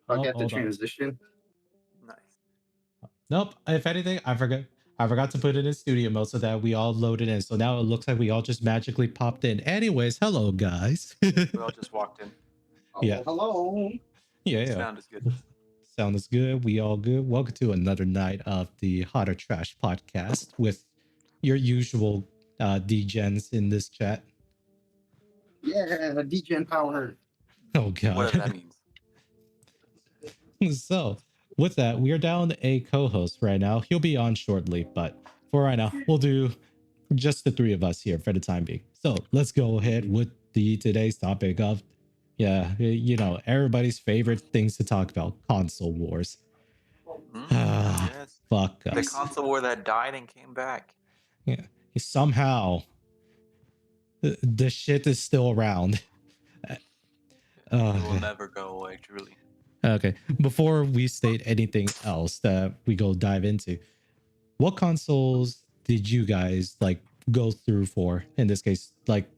I'll Oh, get the hold on. transition. Nice. Nope. If anything, I forgot. I forgot to put it in studio mode so that we all loaded in. So now it looks like we all just magically popped in. Anyways, hello guys. We all just walked in. Yeah. Hello. Yeah, yeah. Sound is good. Sound is good. We all good. Welcome to another night of the Hot or Trash podcast with your usual degens in this chat. Yeah, degen power. Oh Whatever that god. means. So with that, we are down a co-host right now. He'll be on shortly, but for right now, we'll do just the three of us here for the time being. So let's go ahead with the today's topic of everybody's favorite things to talk about, console wars. Yes. Fuck The us. console war that died and came back. Yeah. Somehow the shit is still around. It will God. never go away, truly. Okay. Before we state anything else that we go dive into, what consoles did you guys like go through for in this case? Like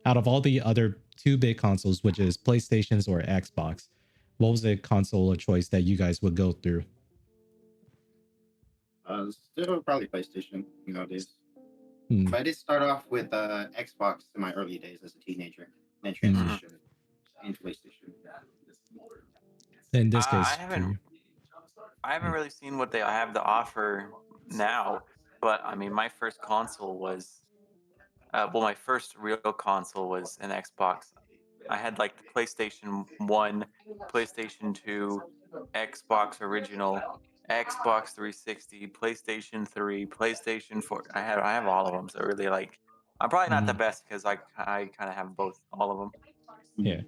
out of all the other two big consoles, which is PlayStations or Xbox, what was the console of choice that you guys would go through? Still probably PlayStation nowadays. Hmm. But I did start off with Xbox in my early days as a teenager, then Mm-hmm. transition into PlayStation. In this I case, haven't really seen what they have to offer now, but I mean, my first console was, my first real console was an Xbox. I had like the PlayStation 1, PlayStation 2, Xbox Original, Xbox 360, PlayStation 3, PlayStation 4. I have all of them. So really, like, I'm probably not the best because I kind of have both, all of them. Yeah.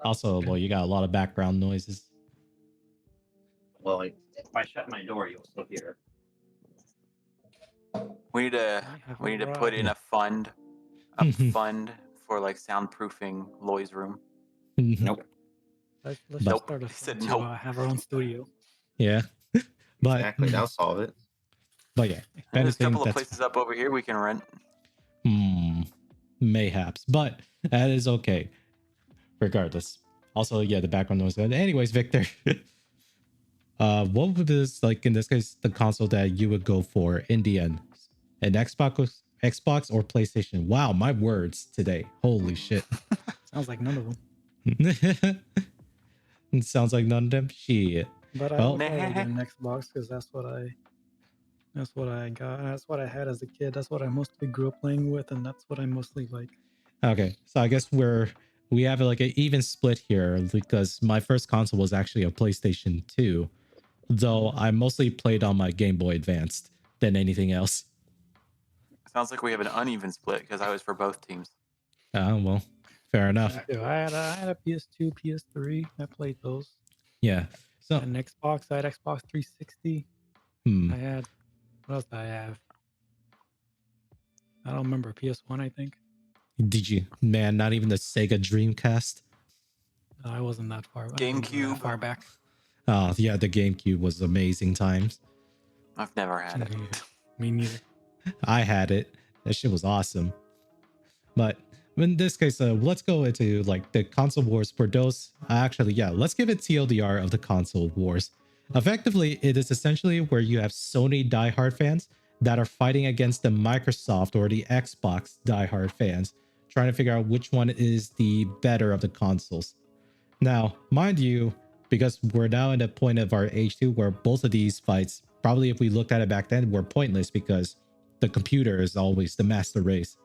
Also, well, you got a lot of background noises. Well, if I shut my door, you'll still hear. We need to put in a fund for like soundproofing Loy's room. Nope. Let's Nope. just start a He said fund nope. to have our own studio. Yeah. But Exactly, that'll solve it. But yeah, if There's a anything, couple of that's places up over here we can rent. Mayhaps, but that is okay. Regardless. Also, yeah, the background noise. Anyways, Victor, what would this like in this case the console that you would go for in the end? An Xbox or PlayStation? Wow, my words today. Holy shit. Sounds like none of them. It sounds like none of them. Shit. But I Well, will probably get an Xbox because that's what I got. That's what I had as a kid. That's what I mostly grew up playing with, and that's what I mostly like. Okay, so I guess we have like an even split here because my first console was actually a PlayStation 2, though I mostly played on my Game Boy Advanced than anything else. Sounds like we have an uneven split because I was for both teams. Well, fair enough. I had a PS2, PS3. I played those. Yeah. So An Xbox. I had Xbox 360. I had, what else did I have? I don't remember. PS1, I think. Did you, man? Not even the Sega Dreamcast. No, I wasn't that far. GameCube. Far back. Oh yeah, the GameCube was amazing times. I've never had it. Me neither. I had it. That shit was awesome. But in this case, let's go into like the console wars for those. Let's give it TLDR of the console wars. Effectively, it is essentially where you have Sony diehard fans that are fighting against the Microsoft or the Xbox diehard fans, trying to figure out which one is the better of the consoles. Now, mind you, because we're now in a point of our age too, where both of these fights, probably if we looked at it back then, were pointless because the computer is always the master race.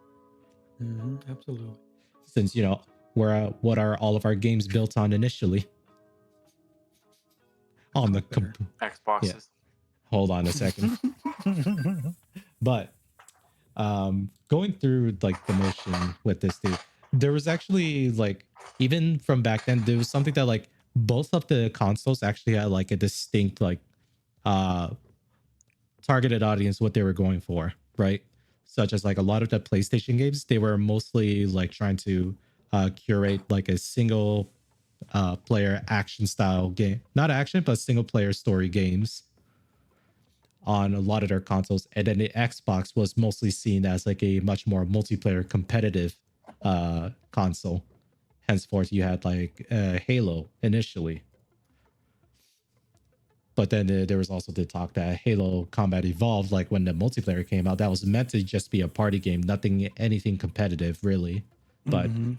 Absolutely. Since, what are all of our games built on initially? On the Xboxes. Yeah. Hold on a second. But going through like the motion with this dude, there was actually like, even from back then, there was something that like both of the consoles actually had like a distinct like targeted audience, what they were going for, right? Such as like a lot of the PlayStation games, they were mostly like trying to curate like a single player action style game, not action, but single player story games on a lot of their consoles. And then the Xbox was mostly seen as like a much more multiplayer competitive console. Henceforth, you had like Halo initially. But then there was also the talk that Halo Combat Evolved, like when the multiplayer came out, that was meant to just be a party game, anything competitive really. But Mm-hmm.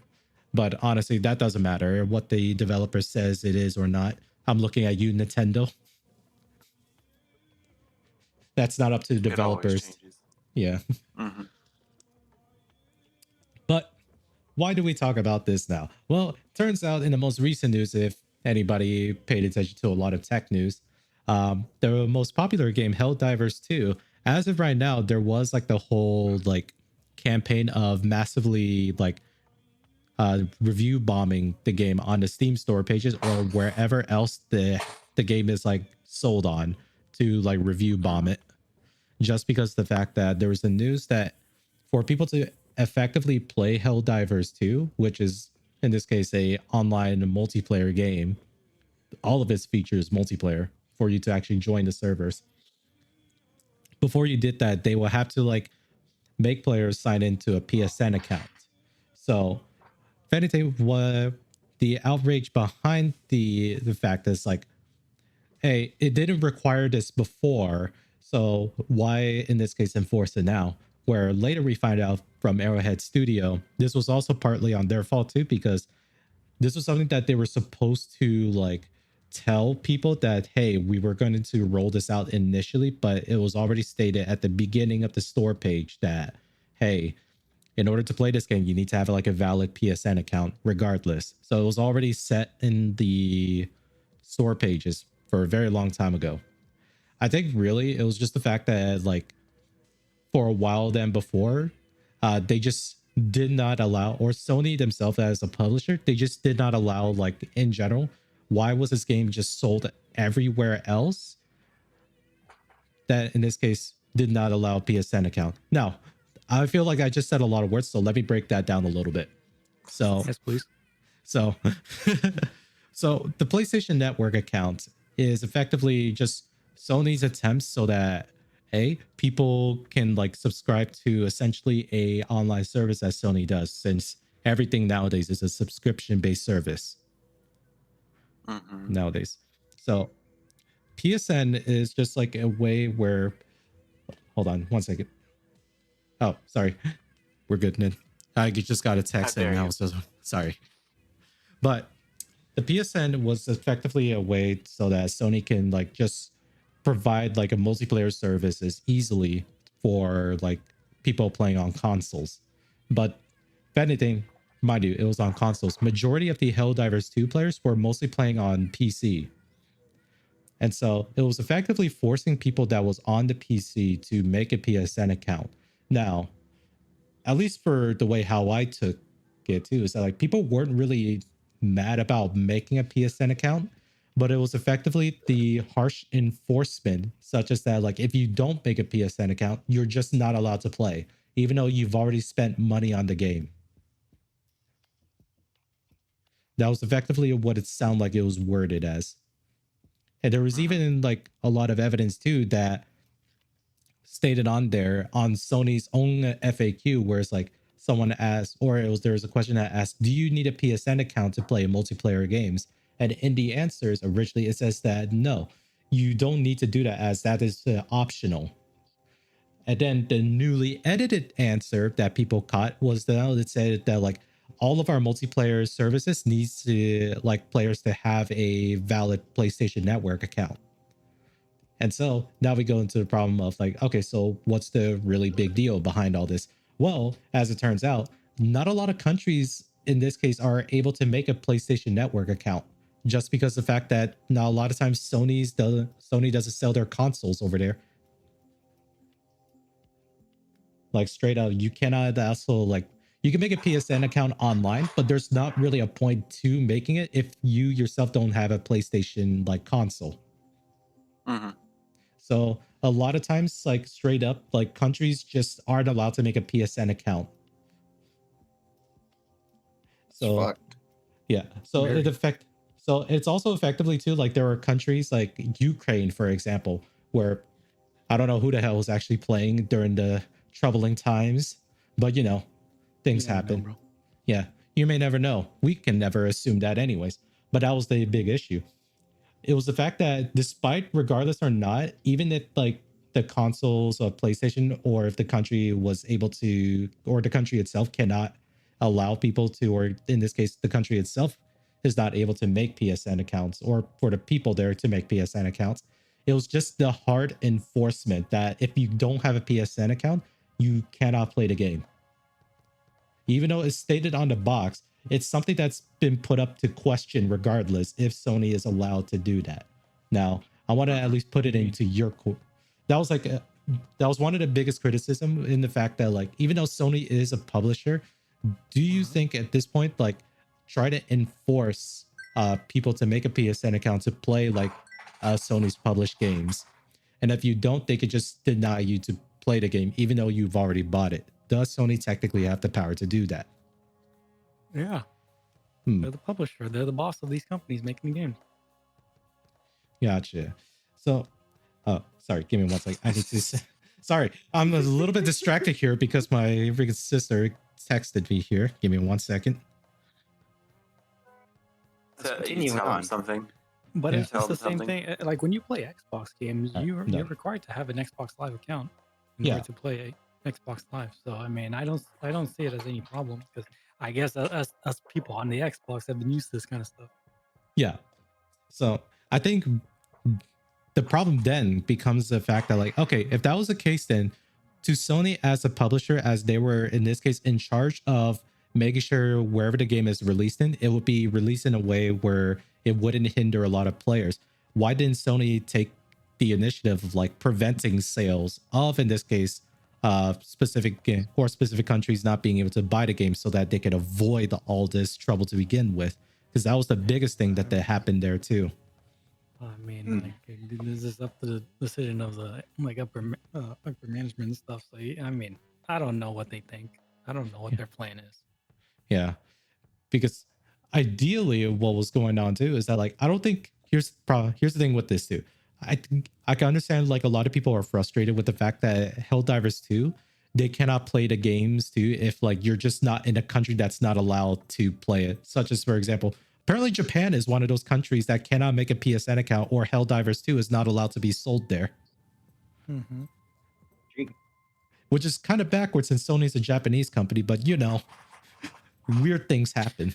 but honestly, that doesn't matter what the developer says it is or not. I'm looking at you, Nintendo. That's not up to the It always developers. changes. Yeah. Hmm. But why do we talk about this now? Well, turns out in the most recent news, if anybody paid attention to a lot of tech news, the most popular game, Helldivers 2, as of right now, there was like the whole like campaign of massively like review bombing the game on the Steam store pages or wherever else the game is like sold on to like review bomb it. Just because the fact that there was the news that for people to effectively play Helldivers 2, which is in this case a online multiplayer game, all of its features multiplayer for you to actually join the servers. Before you did that, they will have to like make players sign into a PSN account. So if anything, what the outrage behind the fact is like, hey, it didn't require this before, so why in this case enforce it now? Where later we find out from Arrowhead Studio, this was also partly on their fault too, because this was something that they were supposed to like tell people that, hey, we were going to roll this out initially, but it was already stated at the beginning of the store page that, hey, in order to play this game, you need to have like a valid PSN account regardless. So it was already set in the store pages for a very long time ago. I think really it was just the fact that like for a while then before, they just did not allow, or Sony themselves as a publisher, they just did not allow like in general. Why was this game just sold everywhere else? That in this case did not allow a PSN account. Now, I feel like I just said a lot of words, so let me break that down a little bit. So Yes, please. So, so the PlayStation Network account is effectively just Sony's attempts so that people can like subscribe to essentially a online service as Sony does, since everything nowadays is a subscription based service Hmm. nowadays. So PSN is just like a way where, hold on one second. Oh, sorry, we're good, Nid. I just got a How text and dare I you? was just sorry, but the PSN was effectively a way so that Sony can like just provide like a multiplayer services easily for like people playing on consoles. But if anything, mind you, it was on consoles. Majority of the Helldivers 2 players were mostly playing on PC. And so it was effectively forcing people that was on the PC to make a PSN account. Now, at least for the way how I took it too, is that like people weren't really mad about making a PSN account, but it was effectively the harsh enforcement, such as that like if you don't make a PSN account, you're just not allowed to play, even though you've already spent money on the game. That was effectively what it sounded like it was worded as. And there was Hmm. even like a lot of evidence too that stated on there on Sony's own FAQ, where it's like someone asked, or there was a question that asked, "Do you need a PSN account to play multiplayer games?" And in the answers, originally it says that no, you don't need to do that, as that is optional. And then the newly edited answer that people caught was that it said that like all of our multiplayer services needs to like players to have a valid PlayStation Network account. And so now we go into the problem of like, okay, so what's the really big deal behind all this? Well, as it turns out, not a lot of countries in this case are able to make a PlayStation Network account, just because the fact that now a lot of times Sony doesn't sell their consoles over there. Like straight up, you cannot also like you can make a PSN account online, but there's not really a point to making it if you yourself don't have a PlayStation like console. Hmm. So a lot of times, like straight up, like countries just aren't allowed to make a PSN account. It's So fucked. yeah, so Very. so it's also effectively too like there are countries like Ukraine, for example, where I don't know who the hell was actually playing during the troubling times, but you know, You things never know, happen. bro. Yeah, you may never know. We can never assume that anyways. But that was the big issue. It was the fact that despite regardless or not, even if like the consoles of PlayStation or if the country was able to or the country itself cannot allow people to, or in this case, the country itself is not able to make PSN accounts or for the people there to make PSN accounts. It was just the hard enforcement that if you don't have a PSN account, you cannot play the game. Even though it's stated on the box, it's something that's been put up to question regardless if Sony is allowed to do that. Now, I want to at least put it into your court. That was like that was one of the biggest criticism in the fact that like even though Sony is a publisher, do you think at this point like try to enforce people to make a PSN account to play like Sony's published games? And if you don't, they could just deny you to play the game, even though you've already bought it. Does Sony technically have the power to do that? Yeah, Hmm. they're the publisher. They're the boss of these companies making the games. Gotcha. So, oh, sorry. Give me 1 second. I need to. Sorry, I'm a little bit distracted here because my freaking sister texted me here. Give me 1 second. You Continuing tell them on. something. But Yeah. it's Tell just the them same something. thing. Like when you play Xbox games, you're no. required to have an Xbox Live account in Yeah. order to play Xbox Live. So I mean, I don't see it as any problem because I guess us people on the Xbox have been used to this kind of stuff. Yeah. So I think the problem then becomes the fact that like, okay, if that was the case, then to Sony as a publisher, as they were in this case in charge of making sure wherever the game is released in, it would be released in a way where it wouldn't hinder a lot of players. Why didn't Sony take the initiative of like preventing sales of, in this case, specific or specific countries not being able to buy the game so that they could avoid all this trouble to begin with? Because that was the biggest thing that happened there too. I mean, like this is up to the decision of the like upper management and stuff. So I mean, I don't know what they think. I don't know what their plan is. Yeah. Because ideally what was going on too is that like I don't think here's the thing with this too. I think I can understand like a lot of people are frustrated with the fact that Helldivers 2 they cannot play the games too if like you're just not in a country that's not allowed to play it. Such as for example, apparently Japan is one of those countries that cannot make a PSN account or Helldivers 2 is not allowed to be sold there. Mm-hmm. Which is kind of backwards since Sony's a Japanese company, but you know, weird things happen.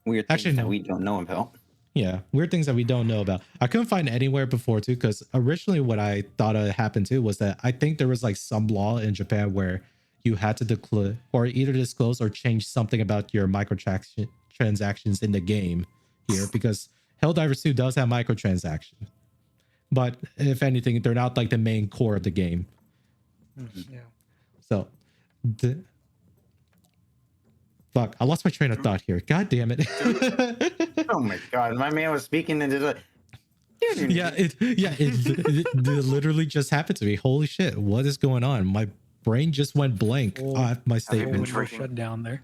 Weird things Actually, that no. we don't know about. Yeah, weird things that we don't know about. I couldn't find anywhere before too, because originally what I thought happened too was that I think there was like some law in Japan where you had to declare or either disclose or change something about your transactions in the game here, because Helldivers 2 does have microtransactions, but if anything, they're not like the main core of the game. Yeah. So, fuck, I lost my train of thought here. God damn it. Oh my god, my man was speaking into the. it literally just happened to me. Holy shit, what is going on? My brain just went blank at my been statement. drinking? Shut down there.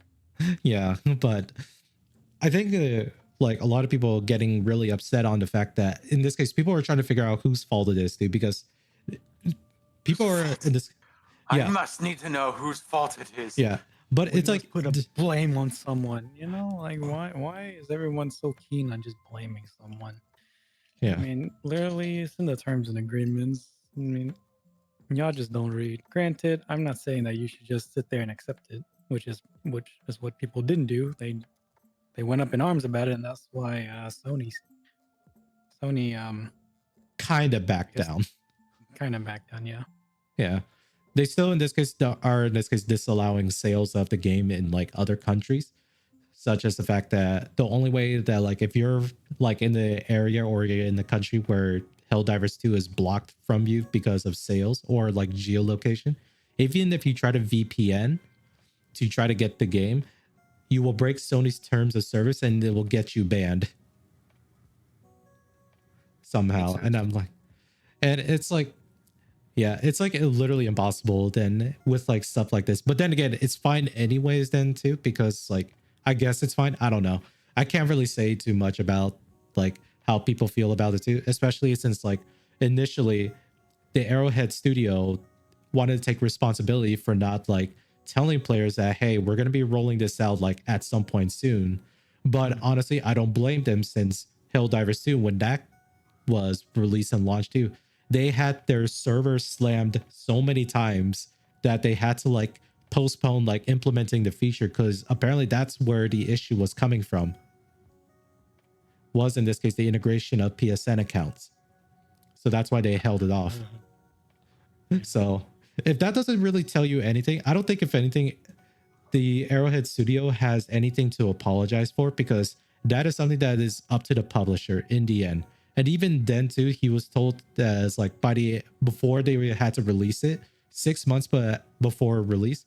Yeah, but I think like a lot of people getting really upset on the fact that in this case, people are trying to figure out whose fault it is, dude, because people are in this. I must need to know whose fault it is. Yeah, but We it's like must put a blame on someone. You know, like why is everyone so keen on just blaming someone? yeah. I mean, literally, it's in the terms and agreements. I mean, y'all just don't read. Granted, I'm not saying that you should just sit there and accept it, which is what people didn't do. They went up in arms about it, and that's why Sony Kind of backed guess- down. kind of backed down. Yeah. Yeah. They still in this case are in this case disallowing sales of the game in like other countries, such as the fact that the only way that like if you're like in the area or you're in the country where Helldivers 2 is blocked from you because of sales or like geolocation, even if you try to VPN to try to get the game, you will break Sony's terms of service and it will get you banned somehow. And I'm like, and it's like, yeah, it's like literally impossible then with like stuff like this. But then again, it's fine anyways then too, because like, I guess it's fine. I don't know. I can't really say too much about like how people feel about it too, especially since like initially the Arrowhead studio wanted to take responsibility for not like telling players that, hey, we're going to be rolling this out like at some point soon. But honestly, I don't blame them since Helldivers 2, when that was released and launched too, they had their server slammed so many times that they had to like postpone like implementing the feature, because apparently that's where the issue was coming from, was in this case the integration of PSN accounts. So that's why they held it off. So if that doesn't really tell you anything, I don't think, if anything, the Arrowhead Studio has anything to apologize for, because that is something that is up to the publisher in the end. And even then too, he was told as like before they had to release it, 6 months before release,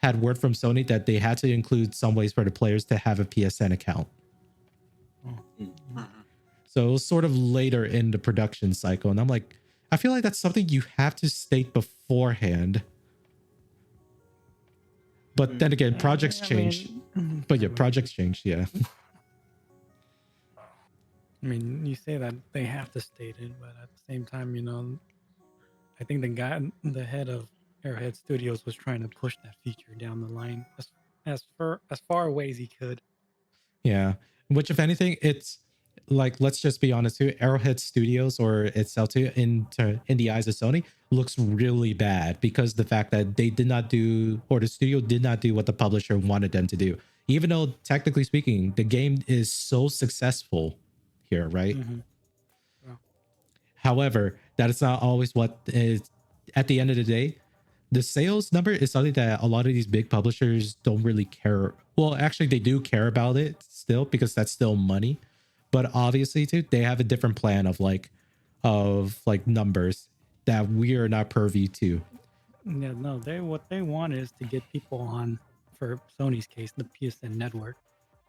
had word from Sony that they had to include some ways for the players to have a PSN account. Mhm. So it was sort of later in the production cycle. And I'm like, I feel like that's something you have to state beforehand. But then again, projects change. But yeah, projects change. Yeah. I mean, you say that they have to state it, but at the same time, I think the head of Arrowhead Studios was trying to push that feature down the line as far away as he could. Yeah. Which, if anything, it's like, let's just be honest too, Arrowhead Studios or itself too, in the eyes of Sony, looks really bad because the fact that they did not do, or the studio did not do what the publisher wanted them to do. Even though technically speaking, the game is so successful here, right? Yeah. However, that is not always what is at the end of the day. The sales number is something that a lot of these big publishers don't really care. Well, actually, they do care about it still, because that's still money. But obviously, too, they have a different plan of numbers that we are not purview to. Yeah, no, what they want is to get people on, for Sony's case, the PSN network.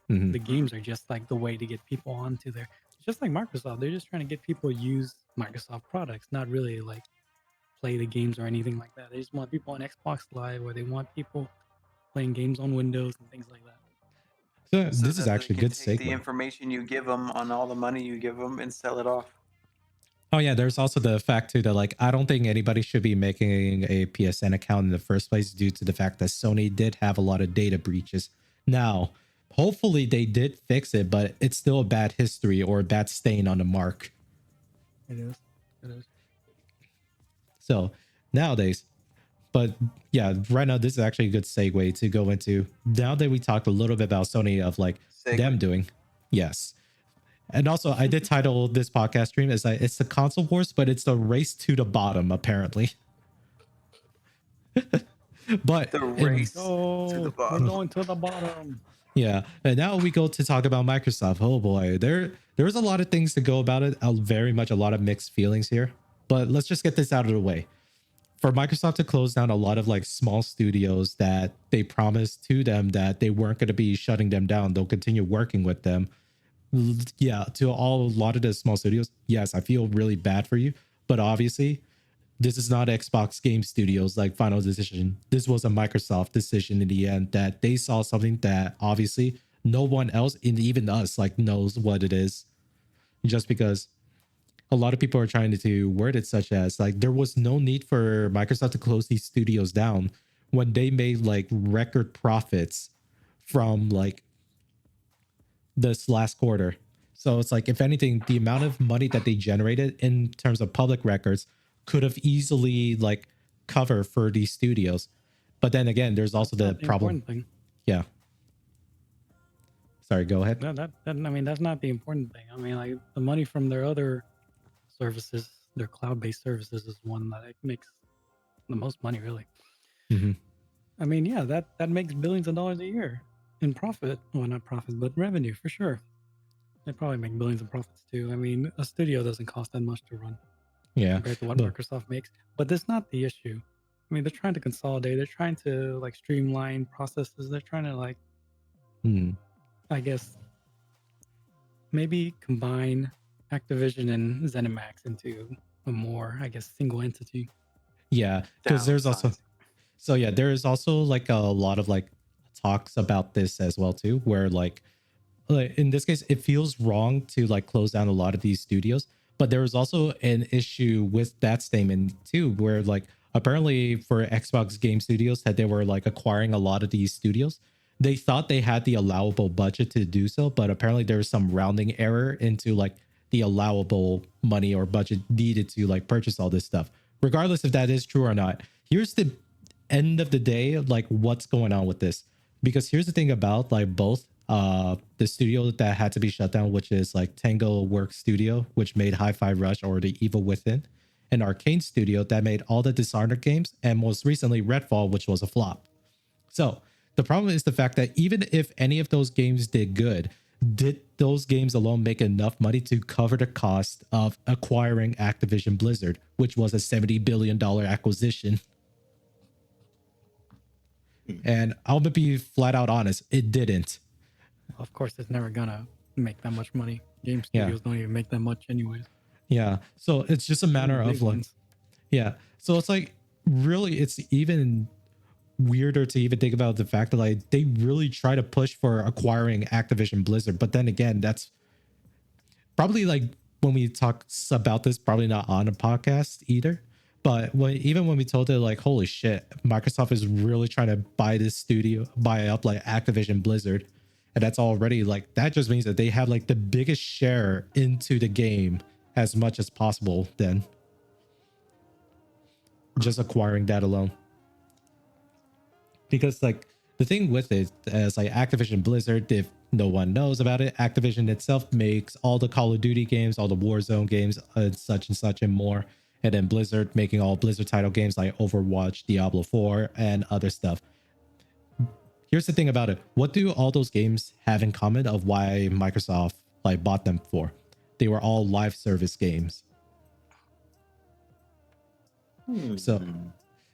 Mhm. The games are just like the way to get people onto there. Just like Microsoft, they're just trying to get people to use Microsoft products, not really like play the games or anything like that. They just want people on Xbox Live, or they want people playing games on Windows and things like that. So So this is that they actually a can good take the segue. information you give them on all the money you give them and sell it off. Oh yeah, there's also the fact too that like I don't think anybody should be making a PSN account in the first place, due to the fact that Sony did have a lot of data breaches. Now, hopefully they did fix it, but it's still a bad history or a bad stain on the mark. It is. It is. So nowadays, but yeah, right now this is actually a good segue to go into, now that we talked a little bit about Sony of like them Segue. doing, yes. And also, I did title this podcast stream as like, it's the console wars, but it's the race to the bottom, apparently. But The race to the Oh, we're bottom. going to the bottom. yeah, and now we go to talk about Microsoft. Oh boy, there's a lot of things to go about it. Very much a lot of mixed feelings here. But let's just get this out of the way. For Microsoft to close down a lot of like small studios that they promised to them that they weren't going to be shutting them down, they'll continue working with them. Yeah, to a lot of the small studios, yes, I feel really bad for you, but obviously this is not Xbox Game Studios like final decision. This was a Microsoft decision in the end, that they saw something that obviously no one else, and even us, like knows what it is. Just because a lot of people are trying to word it such as like there was no need for Microsoft to close these studios down when they made like record profits from like this last quarter. So it's like, if anything, the amount of money that they generated in terms of public records could have easily like cover for these studios. But then again, there's also That's the not the problem. important thing. Yeah. Sorry, go ahead. That, I mean, that's not the important thing. I mean, like the money from their other services, their cloud-based services, is one that makes the most money, really. Mhm. I mean, yeah, that makes billions of dollars a year in profit. Well, not profit, but revenue for sure. They probably make billions of profits too. I mean, a studio doesn't cost that much to run Yeah. compared to what But Microsoft makes. But that's not the issue. I mean, they're trying to consolidate. They're trying to like streamline processes. They're trying to like, I guess, maybe combine Activision and ZeniMax into a more, I guess, single entity. yeah, because there's also, Downsizing. so yeah, there is also like a lot of like talks about this as well too, where like in this case it feels wrong to like close down a lot of these studios, but there was also an issue with that statement too, where like apparently for Xbox Game Studios that they were like acquiring a lot of these studios, they thought they had the allowable budget to do so, but apparently there was some rounding error into like the allowable money or budget needed to like purchase all this stuff. Regardless if that is true or not, here's the end of the day, like what's going on with this. Because here's the thing about like both the studio that had to be shut down, which is like Tango Works Studio, which made Hi-Fi Rush or The Evil Within, and Arcane Studio that made all the Dishonored games, and most recently Redfall, which was a flop. So the problem is the fact that even if any of those games did good, did those games alone make enough money to cover the cost of acquiring Activision Blizzard, which was a $70 billion acquisition? And I'll be flat out honest, it didn't. Of course, it's never gonna make that much money. Game Yeah. studios don't even make that much anyways. Yeah. So it's just a matter Even the of big like, ones. yeah. So it's like, really, it's even weirder to even think about the fact that like they really try to push for acquiring Activision Blizzard. But then again, that's probably like when we talk about this, probably not on a podcast either. But even when we told it like, holy shit, Microsoft is really trying to buy this studio, buy up like Activision Blizzard. And that's already like, that just means that they have like the biggest share into the game as much as possible then. Just acquiring that alone. Because like the thing with it as like Activision Blizzard, if no one knows about it, Activision itself makes all the Call of Duty games, all the Warzone games, and such and more. And then Blizzard making all Blizzard title games like Overwatch, Diablo 4, and other stuff. Here's the thing about it. What do all those games have in common of why Microsoft like bought them for? They were all live service games.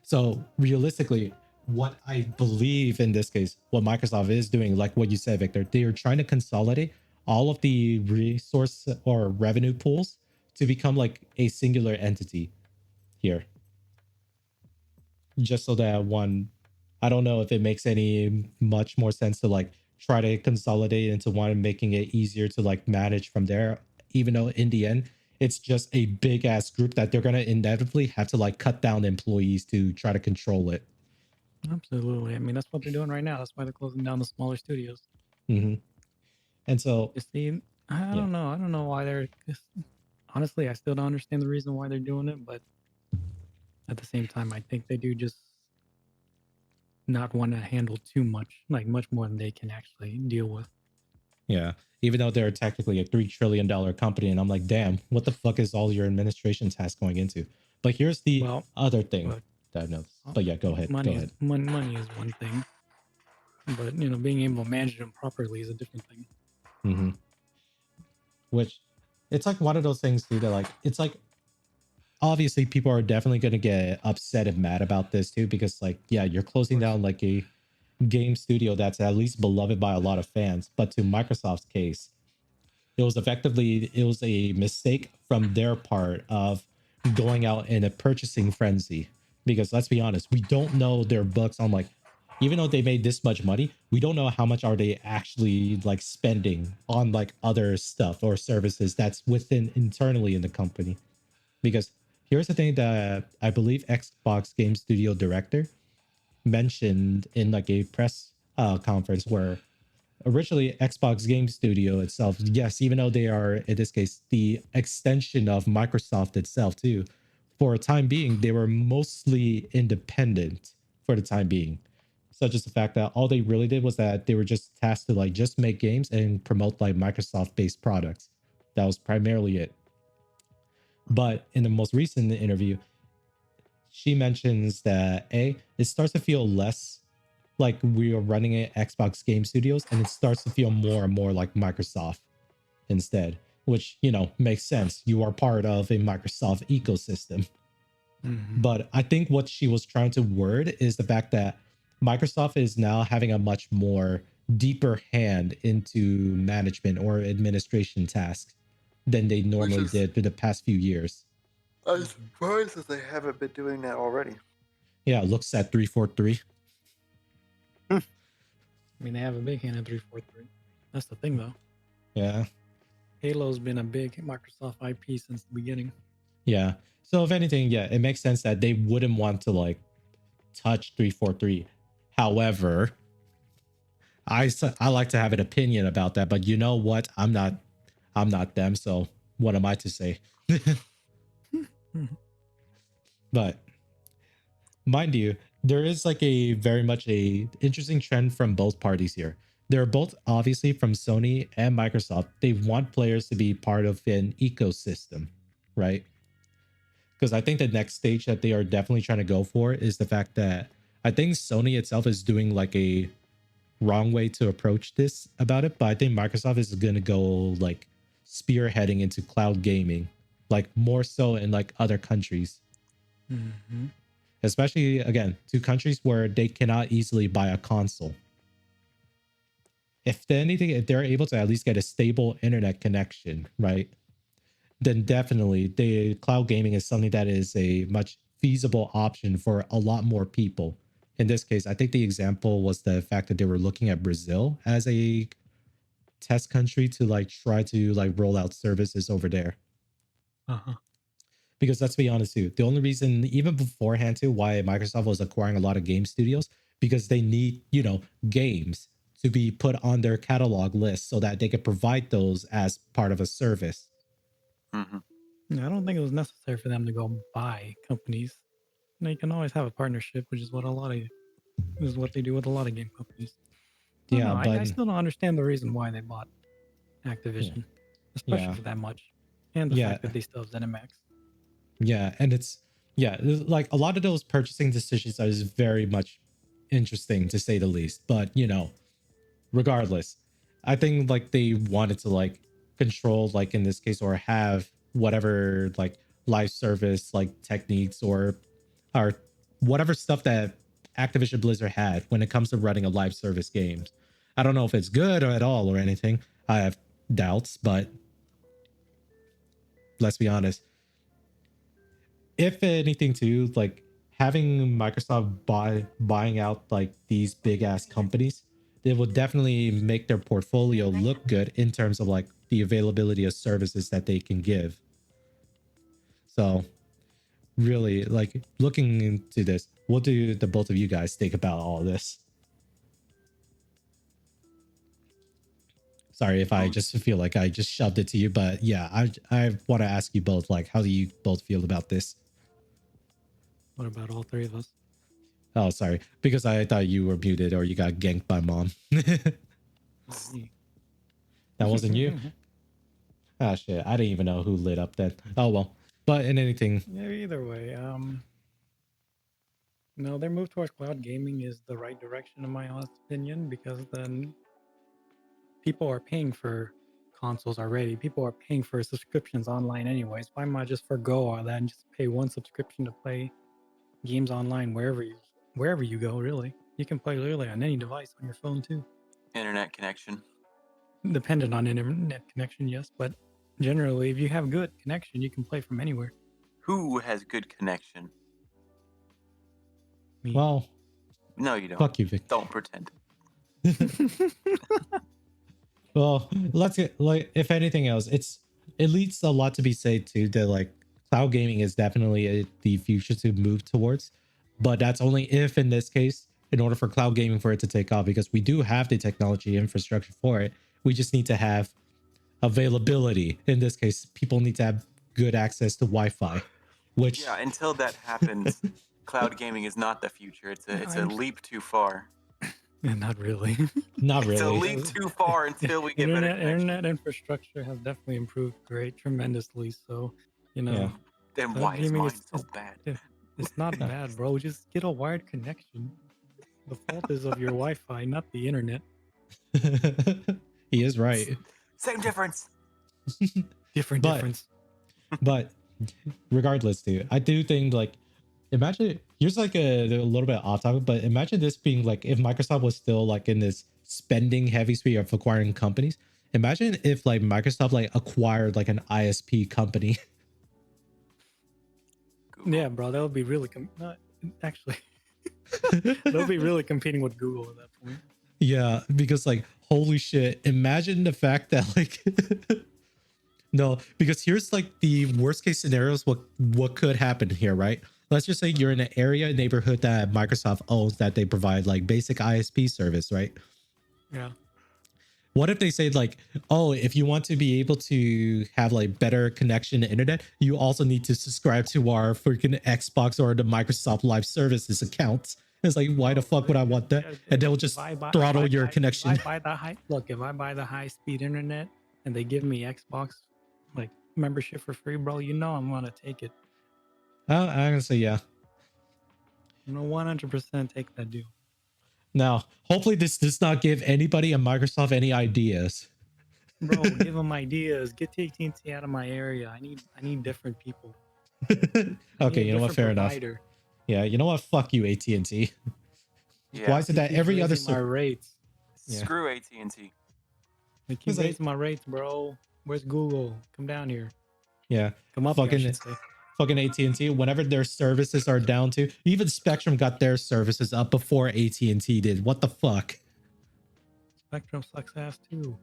So realistically, what I believe in this case, what Microsoft is doing, like what you said, Victor, they are trying to consolidate all of the resource or revenue pools to become like a singular entity here. Just so that one, I don't know if it makes any much more sense to like try to consolidate into one, making it easier to like manage from there, even though in the end, it's just a big ass group that they're going to inevitably have to like cut down employees to try to control it. Absolutely. I mean, that's what they're doing right now. That's why they're closing down the smaller studios. Mm-hmm. And so, You see, I don't know. I don't know why they're. Honestly, I still don't understand the reason why they're doing it, but at the same time, I think they do just not want to handle too much, like much more than they can actually deal with. yeah, even though they're technically a $3 trillion company, and I'm like, damn, what the fuck is all your administration tasks going into? But here's the other thing that I've noticed. But yeah, go ahead. Money, Go ahead. Money is one thing, but being able to manage them properly is a different thing. Mm-hmm. Which, it's like one of those things too that like, it's like, obviously people are definitely going to get upset and mad about this too, because like, yeah, you're closing down like a game studio that's at least beloved by a lot of fans. But to Microsoft's case, it was a mistake from their part of going out in a purchasing frenzy. Because let's be honest, we don't know their books on like, even though they made this much money, we don't know how much are they actually like spending on like other stuff or services that's within internally in the company. Because here's the thing that I believe Xbox Game Studio director mentioned in like a press conference, where originally Xbox Game Studio itself, yes, even though they are in this case the extension of Microsoft itself too, for a time being they were mostly independent for the time being, such as the fact that all they really did was that they were just tasked to like just make games and promote like Microsoft based products. That was primarily it. But in the most recent interview, she mentions that it starts to feel less like we are running at Xbox Game Studios, and it starts to feel more and more like Microsoft instead, which, makes sense. You are part of a Microsoft ecosystem. Mm-hmm. But I think what she was trying to word is the fact that Microsoft is now having a much more deeper hand into management or administration tasks than they normally did for the past few years. I'm surprised that they haven't been doing that already. Yeah, looks at 343. I mean, they have a big hand in 343. That's the thing, though. Yeah. Halo's been a big Microsoft IP since the beginning. Yeah. So if anything, yeah, it makes sense that they wouldn't want to like touch 343. However, I like to have an opinion about that, but you know what? I'm not them, so what am I to say? But mind you, there is like a very much a interesting trend from both parties here. They're both obviously from Sony and Microsoft. They want players to be part of an ecosystem, right? Because I think the next stage that they are definitely trying to go for is the fact that I think Sony itself is doing like a wrong way to approach this about it, but I think Microsoft is going to go like spearheading into cloud gaming, like more so in like other countries, Mm-hmm. especially again to countries where they cannot easily buy a console. If anything, if they're able to at least get a stable internet connection, right, then definitely the cloud gaming is something that is a much feasible option for a lot more people. In this case, I think the example was the fact that they were looking at Brazil as a test country to like try to like roll out services over there. Uh-huh. Because let's be honest too, the only reason even beforehand too why Microsoft was acquiring a lot of game studios because they need, games to be put on their catalog list so that they could provide those as part of a service. Hmm. Yeah, I don't think it was necessary for them to go buy companies. They can always have a partnership, which is what they do with a lot of game companies. I don't Yeah, know. but I still don't understand the reason why they bought yeah, Activision, especially yeah, for that much, and the yeah, fact that they still have ZeniMax. yeah, and it's like a lot of those purchasing decisions is very much interesting to say the least. But regardless, I think like they wanted to like control like in this case or have whatever like live service like techniques or whatever stuff that Activision Blizzard had when it comes to running a live service games. I don't know if it's good or at all or anything. I have doubts, but let's be honest. If anything too, like having Microsoft buying out like these big ass companies, it will definitely make their portfolio look good in terms of like the availability of services that they can give. So really like looking into this, what do the both of you guys think about all this? Sorry if I just feel like I just shoved it to you, but yeah, I want to ask you both like how do you both feel about this? What about all three of us? Oh, sorry, because I thought you were muted or you got ganked by mom. Me. That wasn't you? Ah, shit. I didn't even know who lit up then. Oh, well. But in anything, Yeah, either way, no, their move towards cloud gaming is the right direction in my honest opinion because then people are paying for consoles already. People are paying for subscriptions online anyways. Why not just forgo all that and just pay one subscription to play games online wherever you go, really. You can play literally on any device on your phone too. Internet connection. Dependent on internet connection, yes, but generally if you have good connection, you can play from anywhere. Who has good connection? Me. well, No, you don't. fuck you, Vic. Don't pretend. Well, let's get like if anything else, it leads a lot to be said too that like cloud gaming is definitely the future to move towards, but that's only if in this case, in order for cloud gaming for it to take off, because we do have the technology infrastructure for it, we just need to have availability. In this case, people need to have good access to Wi-Fi, which Yeah, until that happens, cloud gaming is not the future. It's a I'm- leap too far. Yeah, not really. not It's a really. leap too far until we get better connection. Internet infrastructure has definitely improved tremendously. So, Yeah. Then cloud why is gaming mine so bad? it's not bad, bro. Just get a wired connection. The fault is of your Wi-Fi, not the internet. He is right. Same difference. Different But- difference. But regardless, dude, I do think like imagine here's like a little bit off topic, but imagine this being like if Microsoft was still like in this spending heavy speed of acquiring companies. Imagine if like Microsoft like acquired like an ISP company. Google. Yeah, bro, that would be really actually they'll be really competing with Google at that point. Yeah, because like holy shit, imagine the fact that like no, because here's like the worst case scenarios what could happen here, right? Let's just say you're in an area neighborhood that Microsoft owns that they provide like basic ISP service, right? Yeah. What if they say like, oh, if you want to be able to have like better connection to internet, you also need to subscribe to our freaking Xbox or the Microsoft Live Services accounts. It's like, why the fuck would I want that? Yeah, And they'll if just I buy throttle your connection. if I buy the high speed internet and they give me Xbox like membership for free, bro, you know I'm gonna take it. I'm gonna say yeah. I'm gonna 100% take that deal. Now, hopefully this does not give anybody at Microsoft any ideas. Bro, give them ideas. Get the AT&T out of my area. I need different people. I need Okay, a you know what? different Fair enough. provider. Yeah, you know what? Fuck you, AT&T. Yeah. Why is it They that keep every other raising my rates. Yeah. Screw AT&T. They keep It's like- raising my rates, bro. Where's Google? Come down here. yeah, Come up here, I fucking should say. fucking AT&T, whenever their services are down to, even Spectrum got their services up before AT&T did. What the fuck? Spectrum sucks ass too.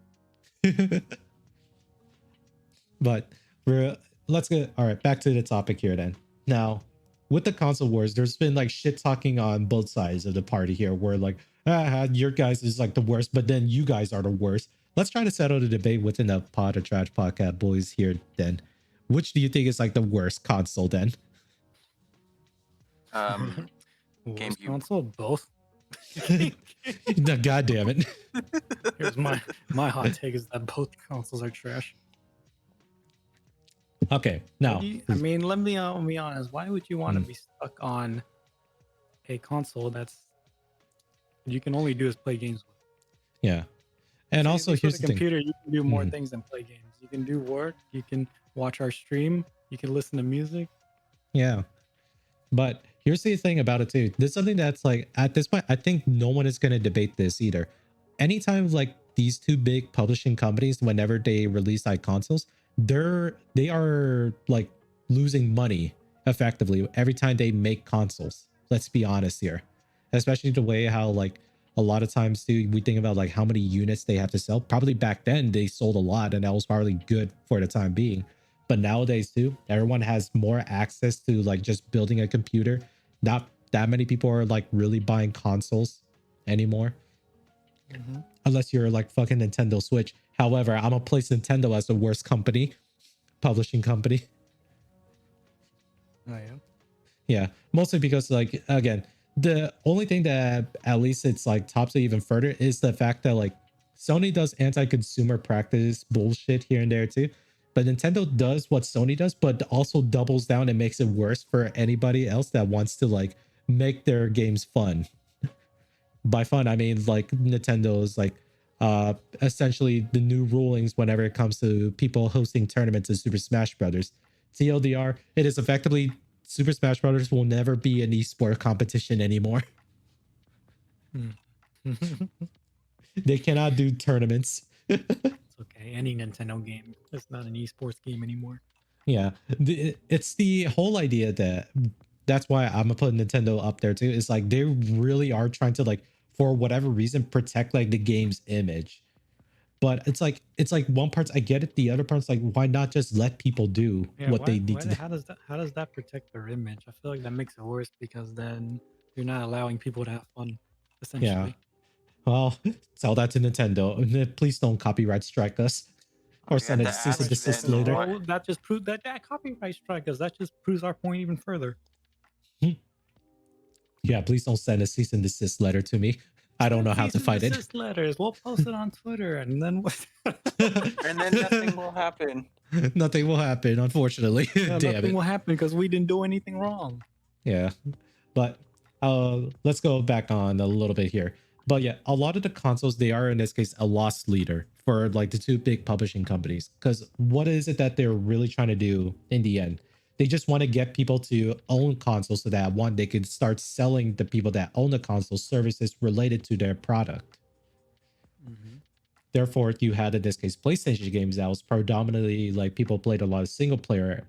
But let's get all right, back to the topic here then. Now, with the console wars, there's been like shit talking on both sides of the party here, where like, your guys is like the worst, but then you guys are the worst. Let's try to settle the debate within the Pod of Trash podcast boys here then. Which do you think is like the worst console then? Um, Worst GameCube. console, both. No, God damn it. Here's my hot take is that both consoles are trash. Okay, now I mean, let me be honest. Why would you want to be stuck on a console that's you can only do is play games with? yeah. And See, at also least here's with the a thing. computer, you can do more Mhm. things than play games. You can do work. You can watch our stream. You can listen to music. Yeah. But here's the thing about it too. There's something that's like at this point, I think no one is going to debate this either. Anytime like these two big publishing companies, whenever they release like consoles, they are like losing money effectively every time they make consoles. Let's be honest here. Especially the way how like a lot of times too, we think about like how many units they have to sell. Probably back then they sold a lot and that was probably good for the time being. But nowadays too, everyone has more access to like just building a computer. Not that many people are like really buying consoles anymore, unless you're like fucking Nintendo Switch. However, I'm gonna place Nintendo as the worst company, publishing company. Oh yeah. Yeah, mostly because like again, the only thing that at least it's like tops it even further is the fact that like Sony does anti-consumer practice bullshit here and there too. But Nintendo does what Sony does, but also doubles down and makes it worse for anybody else that wants to like make their games fun. By fun, I mean like Nintendo's like essentially the new rulings whenever it comes to people hosting tournaments in Super Smash Brothers. TLDR, it is effectively Super Smash Brothers will never be an esport competition anymore. They cannot do tournaments. It's okay. Any Nintendo game. It's not an esports game anymore. Yeah, it's the whole idea that that's why I'm gonna put Nintendo up there too. It's like they really are trying to like for whatever reason protect like the game's image. But it's like one part I get it, the other part's like why not just let people do Yeah, what they need to do? how does that protect their image? I feel like that makes it worse because then you're not allowing people to have fun, essentially. Well, tell that to Nintendo. Please don't copyright strike us or We send had a to cease and ask desist them later. what- Well, that just proved that copyright strike us. That just proves our point even further. Yeah, please don't send a cease and desist letter to me. I don't know how to fight it. Cease and desist letters. We'll post it on Twitter, and then what? And then nothing will happen. Nothing will happen, unfortunately. Yeah, Damn nothing it. will happen because we didn't do anything wrong. Yeah. But let's go back on a little bit here. But yeah, a lot of the consoles, they are in this case a loss leader for like the two big publishing companies. Because what is it that they're really trying to do in the end? They just want to get people to own consoles so that one, they could start selling the people that own the console services related to their product. Therefore, you had in this case PlayStation games that was predominantly like people played a lot of single player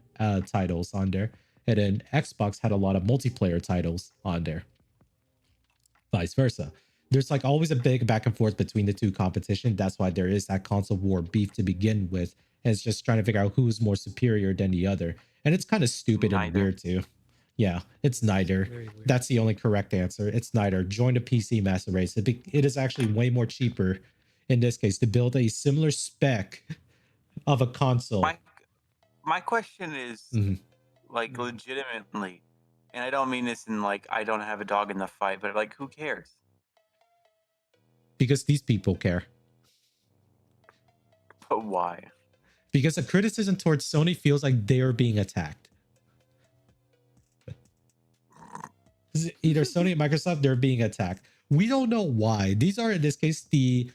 titles on there, and then Xbox had a lot of multiplayer titles on there. Vice versa. There's like always a big back and forth between the two competition. That's why there is that console war beef to begin with. And it's just trying to figure out who's more superior than the other. And it's kind of stupid and Neither. weird too. Yeah, it's neither. Very weird. That's the only correct answer. It's neither. Join the PC master race. It is actually way more cheaper in this case to build a similar spec of a console. My question is Mhm. like legitimately, and I don't mean this in like I don't have a dog in the fight, but like who cares? Because these people care. But why? Because a criticism towards Sony feels like they're being attacked. Either Sony or Microsoft, they're being attacked. We don't know why. These are, in this case, the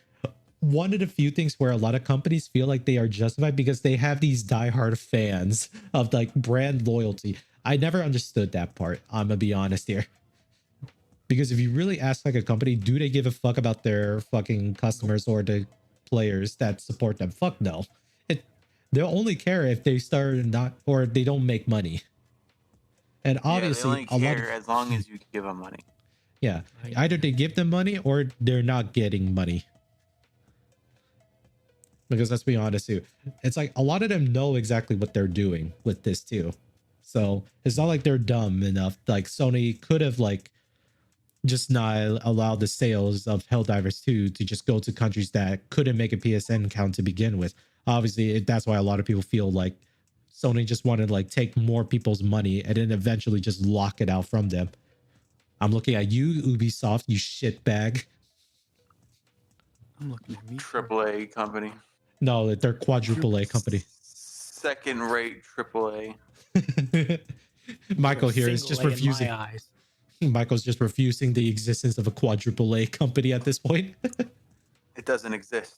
one of the few things where a lot of companies feel like they are justified because they have these diehard fans of like brand loyalty. I never understood that part. I'm gonna be honest here. Because if you really ask like a company, do they give a fuck about their fucking customers or the players that support them? Fuck no. They'll only care if they start not or they don't make money. And Yeah, they obviously only a lot care of as long as you give them money. yeah, either they give them money or they're not getting money. Because let's be honest too, it's like a lot of them know exactly what they're doing with this too. So it's not like they're dumb enough. Like Sony could have like just not allowed the sales of Helldivers 2 to just go to countries that couldn't make a PSN count to begin with. Obviously, that's why a lot of people feel like Sony just wanted to like take more people's money and then eventually just lock it out from them. I'm looking at you, Ubisoft, you shitbag. I'm looking at me. AAA company. No, they're quadruple A company. Second rate AAA. Michael here is Single just A in refusing. my eyes. Michael's just refusing the existence of a quadruple A company at this point. It doesn't exist.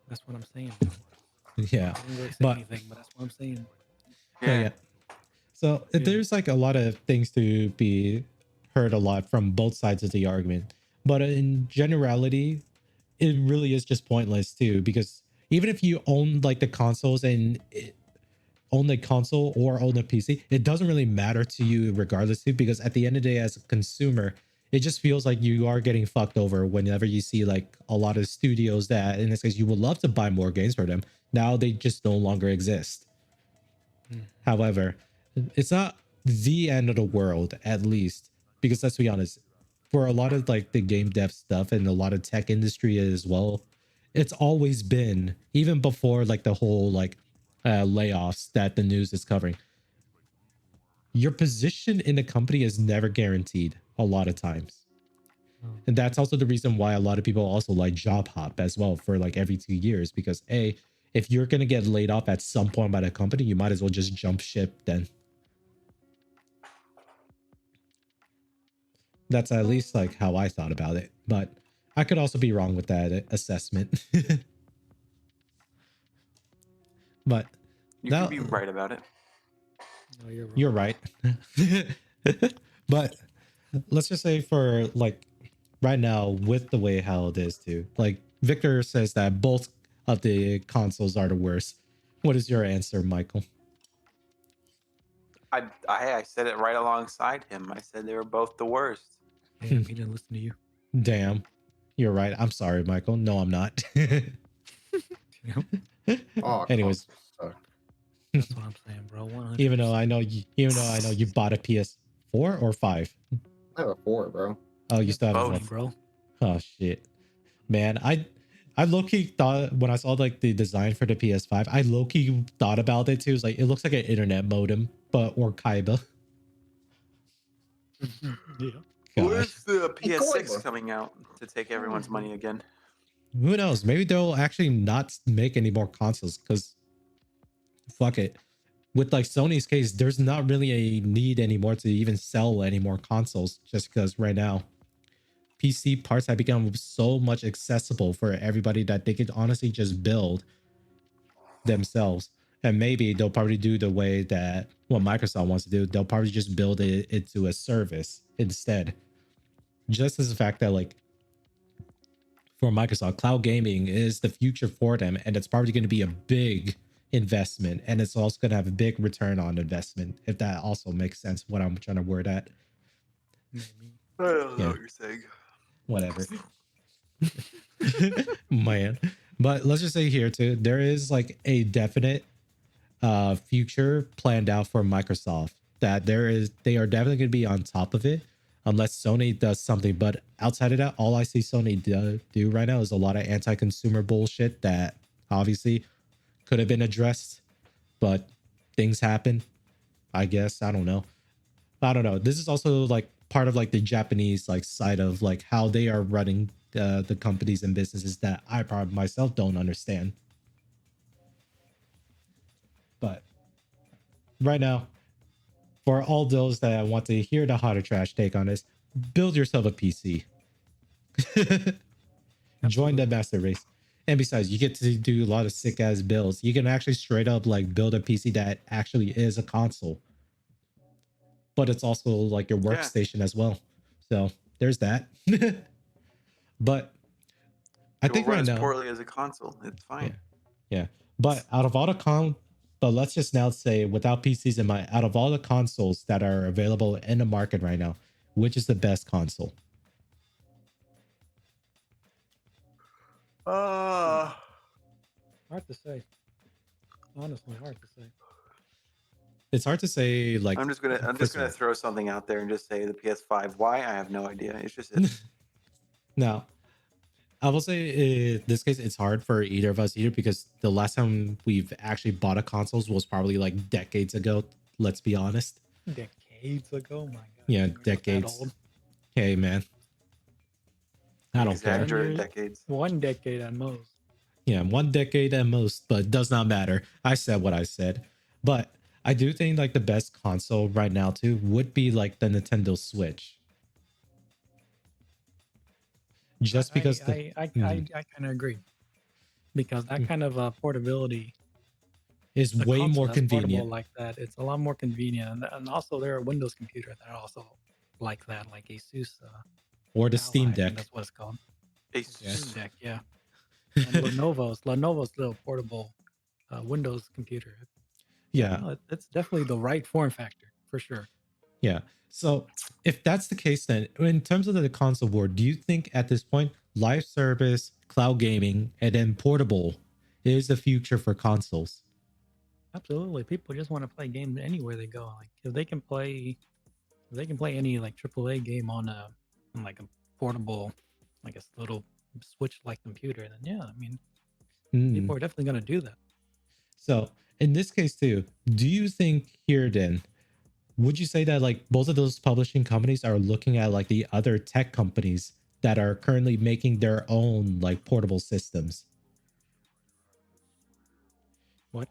That's what I'm saying. Yeah, I didn't really say but anything, but that's what I'm saying. yeah. So there's like a lot of things to be heard a lot from both sides of the argument, but in generality, it really is just pointless too. Because even if you own like the consoles and own the console or own a PC, it doesn't really matter to you regardless too. Because at the end of the day, as a consumer, it just feels like you are getting fucked over whenever you see like a lot of studios that, in this case, you would love to buy more games for them. Now they just no longer exist. However, it's not the end of the world, at least, because let's be honest, for a lot of like the game dev stuff and a lot of tech industry as well, it's always been, even before like the whole like layoffs that the news is covering, your position in the company is never guaranteed a lot of times. And that's also the reason why a lot of people also like job hop as well for like every 2 years, because if you're going to get laid off at some point by the company, you might as well just jump ship then. That's at least like how I thought about it, but I could also be wrong with that assessment. But You can be right about it. No, you're wrong. you're right. But let's just say for like right now, with the way how it is too, like Victor says that both of the consoles are the worst. What is your answer, Michael? I said it right alongside him. I said they were both the worst. Damn, he didn't listen to you. Damn, you're right. I'm sorry, Michael. No, I'm not. Oh, Anyways, sorry. That's what I'm saying, bro. 100%. even though I know you bought a PS4 or 5. I have a 4, bro. Oh, you still have a Both. 4. bro. Oh shit, man. I low-key thought when I saw like the design for the PS5, I low-key thought about it too. It's like it looks like an internet modem, but or Kaiba. Yeah. Gosh, Where's the Hey, PS6 Coiba. coming out to take everyone's money again? who knows? Maybe they'll actually not make any more consoles because fuck it. With like Sony's case, there's not really a need anymore to even sell any more consoles, just because right now PC parts have become so much accessible for everybody that they could honestly just build themselves. And maybe they'll probably do the way that what Microsoft wants to do. They'll probably just build it into a service instead. Just as the fact that like for Microsoft, cloud gaming is the future for them, and it's probably going to be a big investment, and it's also going to have a big return on investment, if that also makes sense what I'm trying to word at. Maybe. I don't know Yeah. what you're saying. Whatever. Man. But let's just say here too, there is like a definite future planned out for Microsoft that they are definitely going to be on top of it unless Sony does something. But outside of that, all I see Sony do right now is a lot of anti-consumer bullshit that obviously could have been addressed, but things happen. I guess I don't know. This is also like part of like the Japanese like side of like how they are running the companies and businesses that I probably myself don't understand. But right now, for all those that want to hear the hot or trash take on this, build yourself a PC. Join the master race. And besides, you get to do a lot of sick ass builds. You can actually straight up like build a PC that actually is a console, but it's also like your Yeah. workstation as well. So there's that. But I It will think run right as now, poorly as a console. It's fine. yeah. But out of all the but let's just now say without PCs in mind, out of all the consoles that are available in the market right now, which is the best console? Hard to say. Honestly, hard to say. It's hard to say. Like I'm just gonna throw something out there and just say the PS5. Why? I have no idea. It's just Now, I will say in this case, it's hard for either of us either because the last time we've actually bought a consoles was probably like decades ago. Let's be honest. Decades ago, my God. Yeah, We're not that decades. old. Hey, man. I don't care. exaggerated decades. 1 decade at most. Yeah, 1 decade at most, but it does not matter. I said what I said. But I do think like the best console right now too would be like the Nintendo Switch. Just because I kind of agree, because that kind of portability, is a way console more that's portable convenient. like that, it's a lot more convenient, and also there are Windows computers that are also like that, like Asus Or the Ally, Steam I think Deck. that's what it's called. Asus. Steam Deck, yeah. And Lenovo's little portable Windows computer. Yeah. No, it's definitely the right form factor for sure. Yeah. So if that's the case, then in terms of the console board, do you think at this point, live service, cloud gaming, and then portable is the future for consoles? Absolutely, people just want to play games anywhere they go. Like if they can play any like AAA game on like a portable, like a little Switch-like computer, then yeah, I mean, people are definitely gonna do that. So in this case too, do you think here then, would you say that like both of those publishing companies are looking at like the other tech companies that are currently making their own like portable systems? What?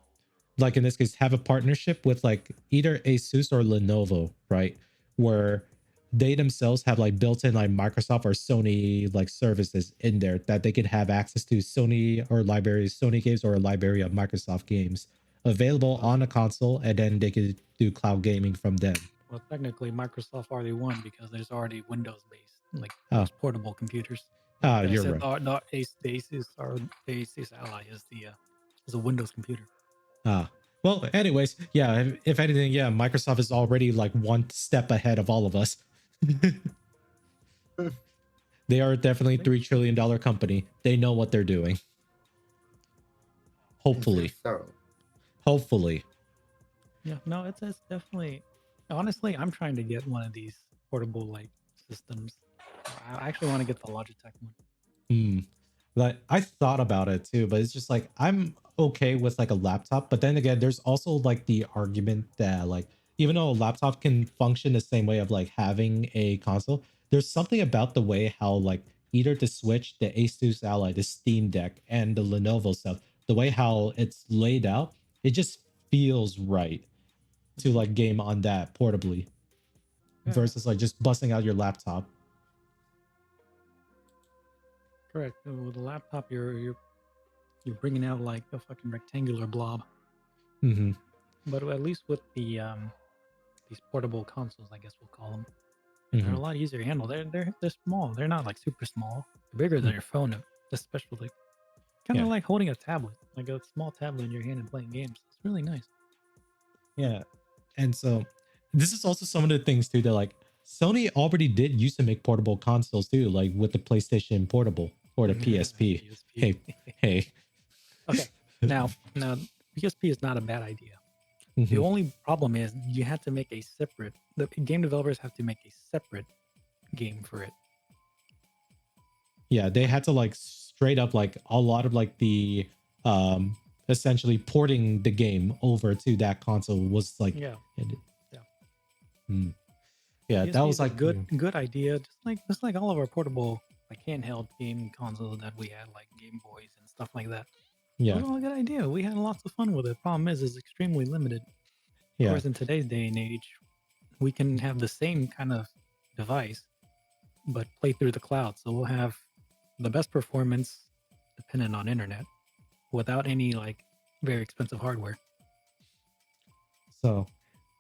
Like in this case, have a partnership with like either Asus or Lenovo, right? Where they themselves have like built-in like Microsoft or Sony like services in there that they could have access to Sony or libraries, Sony games or a library of Microsoft games available on a console, and then they could do cloud gaming from them. Well, technically, Microsoft already won because there's already Windows-based, like Oh. those portable computers. Ah, Like I you're said, right. the Asus or the Asus Ally is a Windows computer. Ah, well, anyways, yeah, if anything, yeah, Microsoft is already like one step ahead of all of us. They are definitely $3 trillion company. They know what they're doing. Hopefully. So Hopefully. Yeah, no, it's definitely. Honestly, I'm trying to get one of these portable like systems. I actually want to get the Logitech one. Like I thought about it too, but it's just like I'm okay with like a laptop, but then again, there's also like the argument that like even though a laptop can function the same way of like having a console, there's something about the way how like either the Switch, the Asus Ally, the Steam Deck, and the Lenovo stuff, the way how it's laid out, it just feels right to like game on that portably versus like just busting out your laptop. Correct. With a laptop, you're bringing out like a fucking rectangular blob. Mm-hmm. But at least with the these portable consoles, I guess we'll call them, they're a lot easier to handle. They're small. They're not like super small. They're bigger than your phone, especially. Kind of like holding a tablet, like a small tablet in your hand and playing games. It's really nice. Yeah. And so this is also some of the things too that like Sony already did used to make portable consoles too, like with the PlayStation Portable or the PSP. Hey, hey. Okay. Now PSP is not a bad idea. The Mhm. only problem is you had to make the game developers have to make a separate game for it. Yeah, they had to like straight up like a lot of like the essentially porting the game over to that console was like Yeah. it- Yeah. mm. Yeah, You that just was need a like good idea, just like all of our portable like handheld game consoles that we had, like Game Boys and stuff like that. It yeah, was all a good idea. We had lots of fun with it. Problem is, it's extremely limited. Of yeah. course, in today's day and age, we can have the same kind of device, but play through the cloud. So we'll have the best performance dependent on internet without any like very expensive hardware. So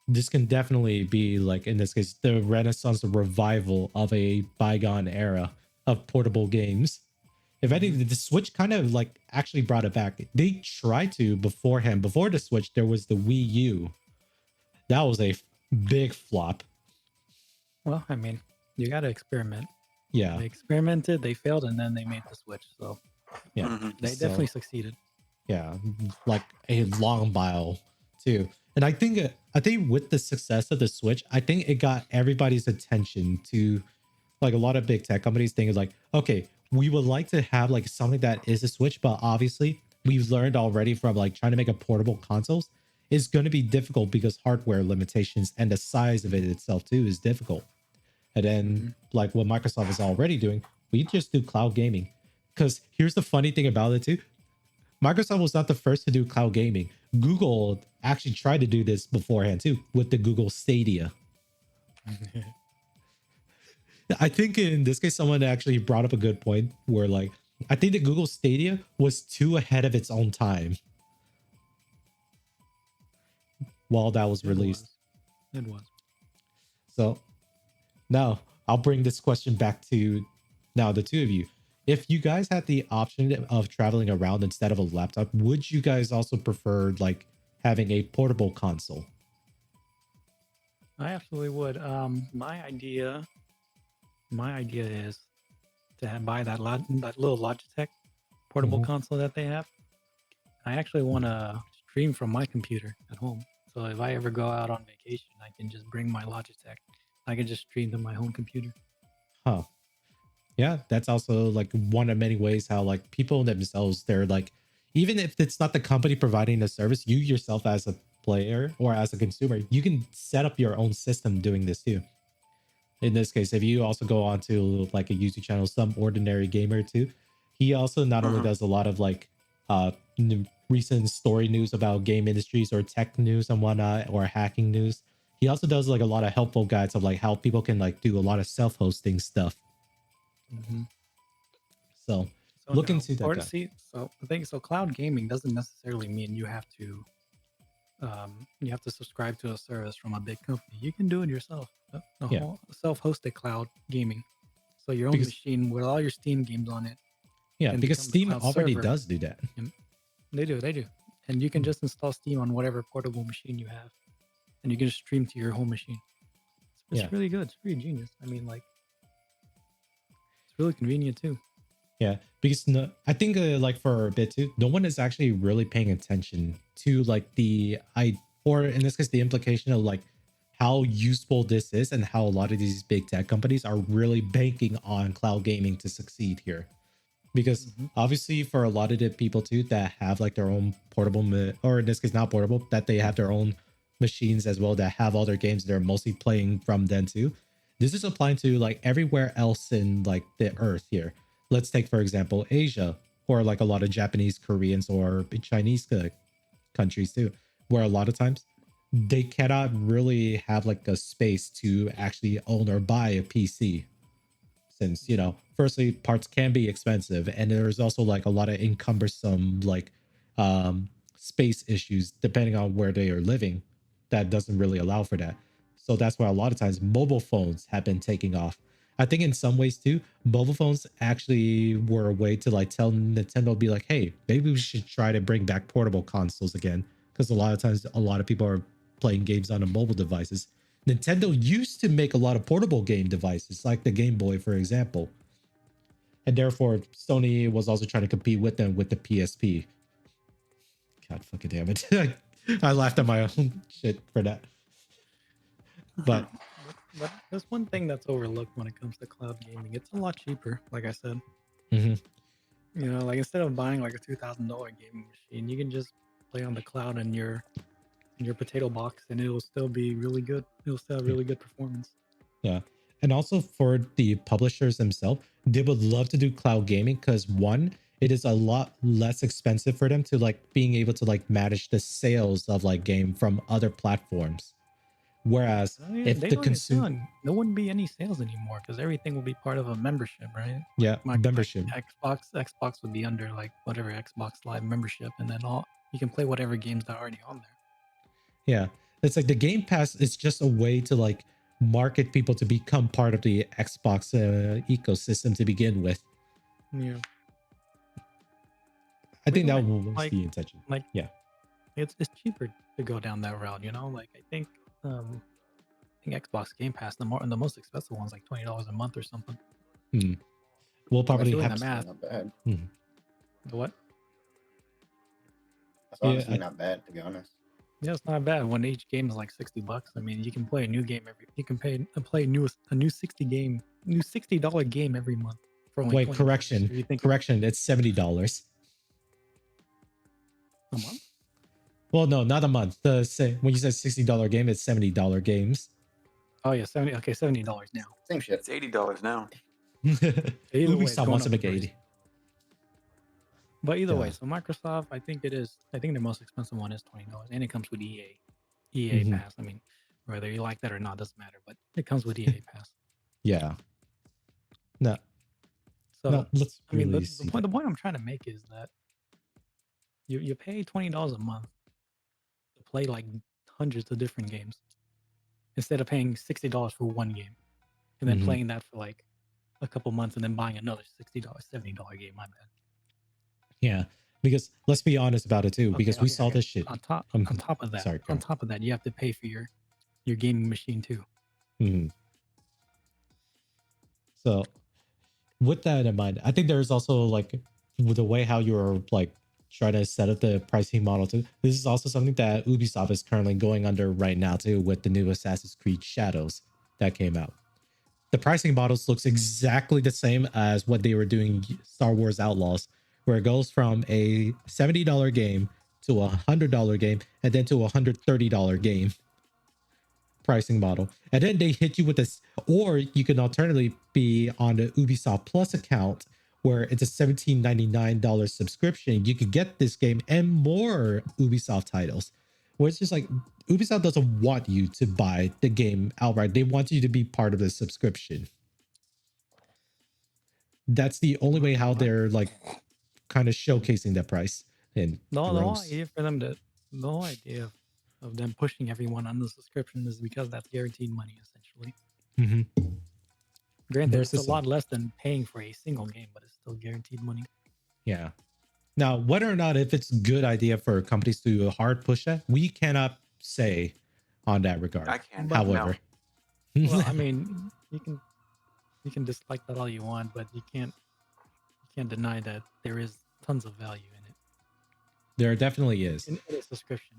this can definitely be like in this case the renaissance, the revival of a bygone era of portable games. If anything, the Switch kind of like actually brought it back. They tried to beforehand. Before the Switch, there was the Wii U. That was a big flop. Well, I mean, you got to experiment. Yeah, They experimented, they failed, and then they made the switch. So yeah. they So definitely succeeded. yeah, like a long while too. And I think with the success of the Switch, I think it got everybody's attention to like a lot of big tech companies thinking like, okay, we would like to have like something that is a Switch, but obviously we've learned already from like trying to make a portable consoles is going to be difficult because hardware limitations and the size of it itself too is difficult. And then like what Microsoft is already doing, we just do cloud gaming. Because here's the funny thing about it too. Microsoft was not the first to do cloud gaming. Google actually tried to do this beforehand too with the Google Stadia. I think in this case, someone actually brought up a good point where, like, I think the Google Stadia was too ahead of its own time while that was It released. was. It was. So now I'll bring this question back to now the two of you. If you guys had the option of traveling around instead of a laptop, would you guys also prefer like having a portable console? I absolutely would. My idea is to buy that little Logitech portable Mhm. console that they have. I actually want to stream from my computer at home. So if I ever go out on vacation, I can just bring my Logitech. I can just stream to my home computer. Huh. Yeah, that's also like one of many ways how like people themselves, they're like, even if it's not the company providing the service, you yourself as a player or as a consumer, you can set up your own system doing this too. In this case, if you also go on to like a YouTube channel, Some Ordinary Gamer too, he also not only Mhm. does a lot of like recent story news about game industries or tech news and whatnot, or hacking news. He also does like a lot of helpful guides of like how people can like do a lot of self-hosting stuff. Mm-hmm. So So look no, into that or to guy. see. So the thing, so cloud gaming doesn't necessarily mean you have to subscribe to a service from a big company. You can do it yourself. The Yeah, whole self-hosted cloud gaming. So your own because machine with all your Steam games on it yeah, can because become the Steam cloud already server. does do that. And they do. And you can just install Steam on whatever portable machine you have, and you can just stream to your home machine. It's Yeah. really good. It's pretty genius. I mean, like, it's really convenient too. Yeah, because no, I think like for a bit too, no one is actually really paying attention to like or in this case, the implication of like how useful this is and how a lot of these big tech companies are really banking on cloud gaming to succeed here. Because Mm-hmm. obviously, for a lot of the people too that have like their own portable, or in this case, not portable, that they have their own machines as well that have all their games they're mostly playing from then too. This is applying to like everywhere else in like the earth here. Let's take for example Asia, or like a lot of Japanese, Koreans, or Chinese countries too, where a lot of times they cannot really have like a space to actually own or buy a PC, since firstly parts can be expensive, and there's also like a lot of encumbersome like space issues depending on where they are living, that doesn't really allow for that. So that's why a lot of times mobile phones have been taking off. I think in some ways too, mobile phones actually were a way to like tell Nintendo, be like, hey, maybe we should try to bring back portable consoles again, because a lot of times a lot of people are playing games on the mobile devices. Nintendo used to make a lot of portable game devices, like the Game Boy, for example. And therefore, Sony was also trying to compete with them with the PSP. God fucking damn it. I laughed at my own shit for that. But But there's one thing that's overlooked when it comes to cloud gaming. It's a lot cheaper, like I said. mhm, You know, like instead of buying like a $2,000 gaming machine, you can just play on the cloud in your potato box, and it'll still be really good. It'll still have yeah, really good performance. yeah. And also for the publishers themselves, they would love to do cloud gaming because one, it is a lot less expensive for them to like being able to like manage the sales of like game from other platforms. Whereas I mean, if they the don't. consumer, There wouldn't be any sales anymore because everything will be part of a membership, right? yeah, Like membership. Xbox would be under like whatever Xbox Live membership, and then all you can play whatever games that are already on there. Yeah. It's like the Game Pass is just a way to like market people to become part of the Xbox ecosystem to begin with. Yeah. I But think either that way, was the intention. like Yeah. it's cheaper to go down that route, you know. Like I think Xbox Game Pass the most expensive one's like $20 a month or something. Hmm. We'll That's probably Doing have the honestly math, not bad. hmm. the what? That's Yeah. honestly not bad, to be honest. Yeah, it's not bad when each game is like $60. I mean, you can play a new game you can play a new $60 game every month for only Wait, $20. correction. If you think Correction. It's $70. a month. Well, no, not a month. The say when you said $60 game, it's $70 games. Oh yeah, $70 now. Same shit. It's $80 now. Either way, it's Ubisoft going wants to up make in price. 80. But either way, Yeah. so Microsoft, I think the most expensive one is $20, and it comes with EA Mhm. Pass. I mean, whether you like that or not doesn't matter, but it comes with EA Pass. Yeah. No. So No. Let's I mean, really the see point that. I'm trying to make is that you pay $20 a month to play like hundreds of different games instead of paying $60 for one game and then Mhm. playing that for like a couple months and then buying another $60, $70 game. My bad. Yeah. Because let's be honest about it too. Because we saw Okay. this shit. On top of that, Sorry, on Carl. top of that, you have to pay for your gaming machine too. Mhm. So with that in mind, I think there's also like with the way how you're like trying to set up the pricing model too. This is also something that Ubisoft is currently going under right now too with the new Assassin's Creed Shadows that came out. The pricing models looks exactly the same as what they were doing Star Wars Outlaws, where it goes from a $70 game to a $100 game and then to a $130 game pricing model. And then they hit you with this, or you can alternatively be on the Ubisoft Plus account where it's a $17.99 subscription. You could get this game and more Ubisoft titles. Where it's just like Ubisoft doesn't want you to buy the game outright. They want you to be part of the subscription. That's the only way how they're like kind of showcasing the price. And The whole gross. idea for them to the whole idea of them pushing everyone on the subscription is because that's guaranteed money essentially. Mm-hmm. Granted, it's Versus a lot less than paying for a single game, but it's still guaranteed money. Yeah. Now, whether or not if it's a good idea for companies to hard push that, we cannot say on that regard. I can. But However, Well, I mean, you can dislike that all you want, but you can't deny that there is tons of value in it. there definitely is. In a subscription.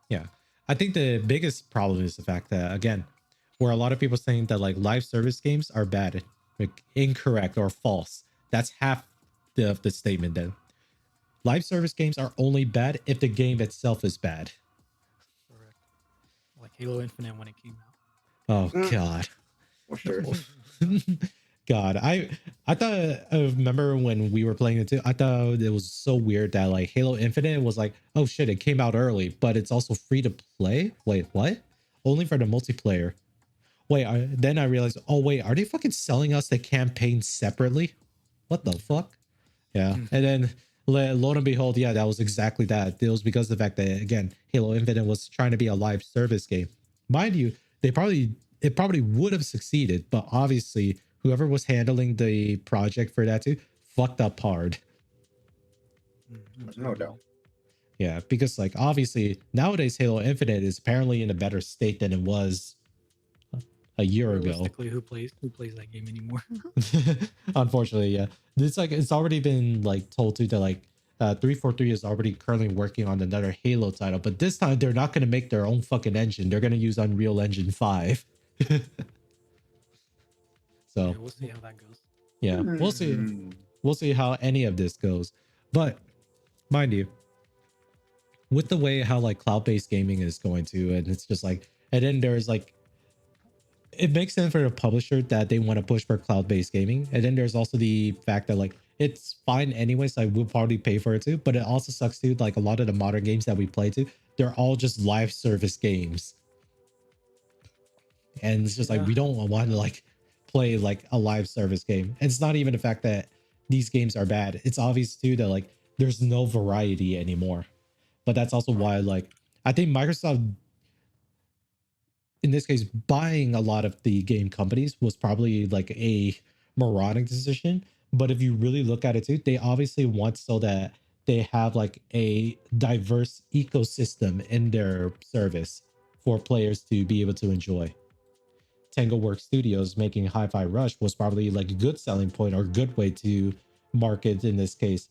Yeah. I think the biggest problem is the fact that, again, where a lot of people saying that like live service games are bad, like incorrect or false. That's half the statement then. Live service games are only bad if the game itself is bad. Correct. Like Halo Infinite when it came out. Oh God. For sure. God, I thought I remember when we were playing it too. I thought it was so weird that like Halo Infinite was like, oh shit, it came out early, but it's also free to play. Wait, what? Only for the multiplayer. Wait, then I realized, oh wait, are they fucking selling us the campaign separately? What the fuck? Yeah, and then lo and behold, yeah, that was exactly that. It was because of the fact that again, Halo Infinite was trying to be a live service game. Mind you, it probably would have succeeded, but obviously whoever was handling the project for that too fucked up hard. No doubt. Yeah, because like obviously nowadays Halo Infinite is apparently in a better state than it was a year ago. Realistically, who plays that game anymore? Unfortunately, yeah. It's like it's already been like told to like 343 is already currently working on another Halo title, but this time they're not going to make their own fucking engine. They're going to use Unreal Engine 5. So Yeah, we'll see how that goes. yeah, we'll see. We'll see how any of this goes. But mind you, with the way how like cloud-based gaming is going to, and it's just like, and then there's like, it makes sense for the publisher that they want to push for cloud-based gaming, and then there's also the fact that like it's fine anyways. I will probably pay for it too, but it also sucks too. Like a lot of the modern games that we play to, they're all just live service games, and it's just like we don't want to like play like a live service game. And it's not even the fact that these games are bad. It's obvious too that like there's no variety anymore. But that's also why like I think Microsoft in this case buying a lot of the game companies was probably like a moronic decision. But if you really look at it too, they obviously want so that they have like a diverse ecosystem in their service for players to be able to enjoy. Tangleworks Studios making Hi-Fi Rush was probably like a good selling point or good way to market in this case,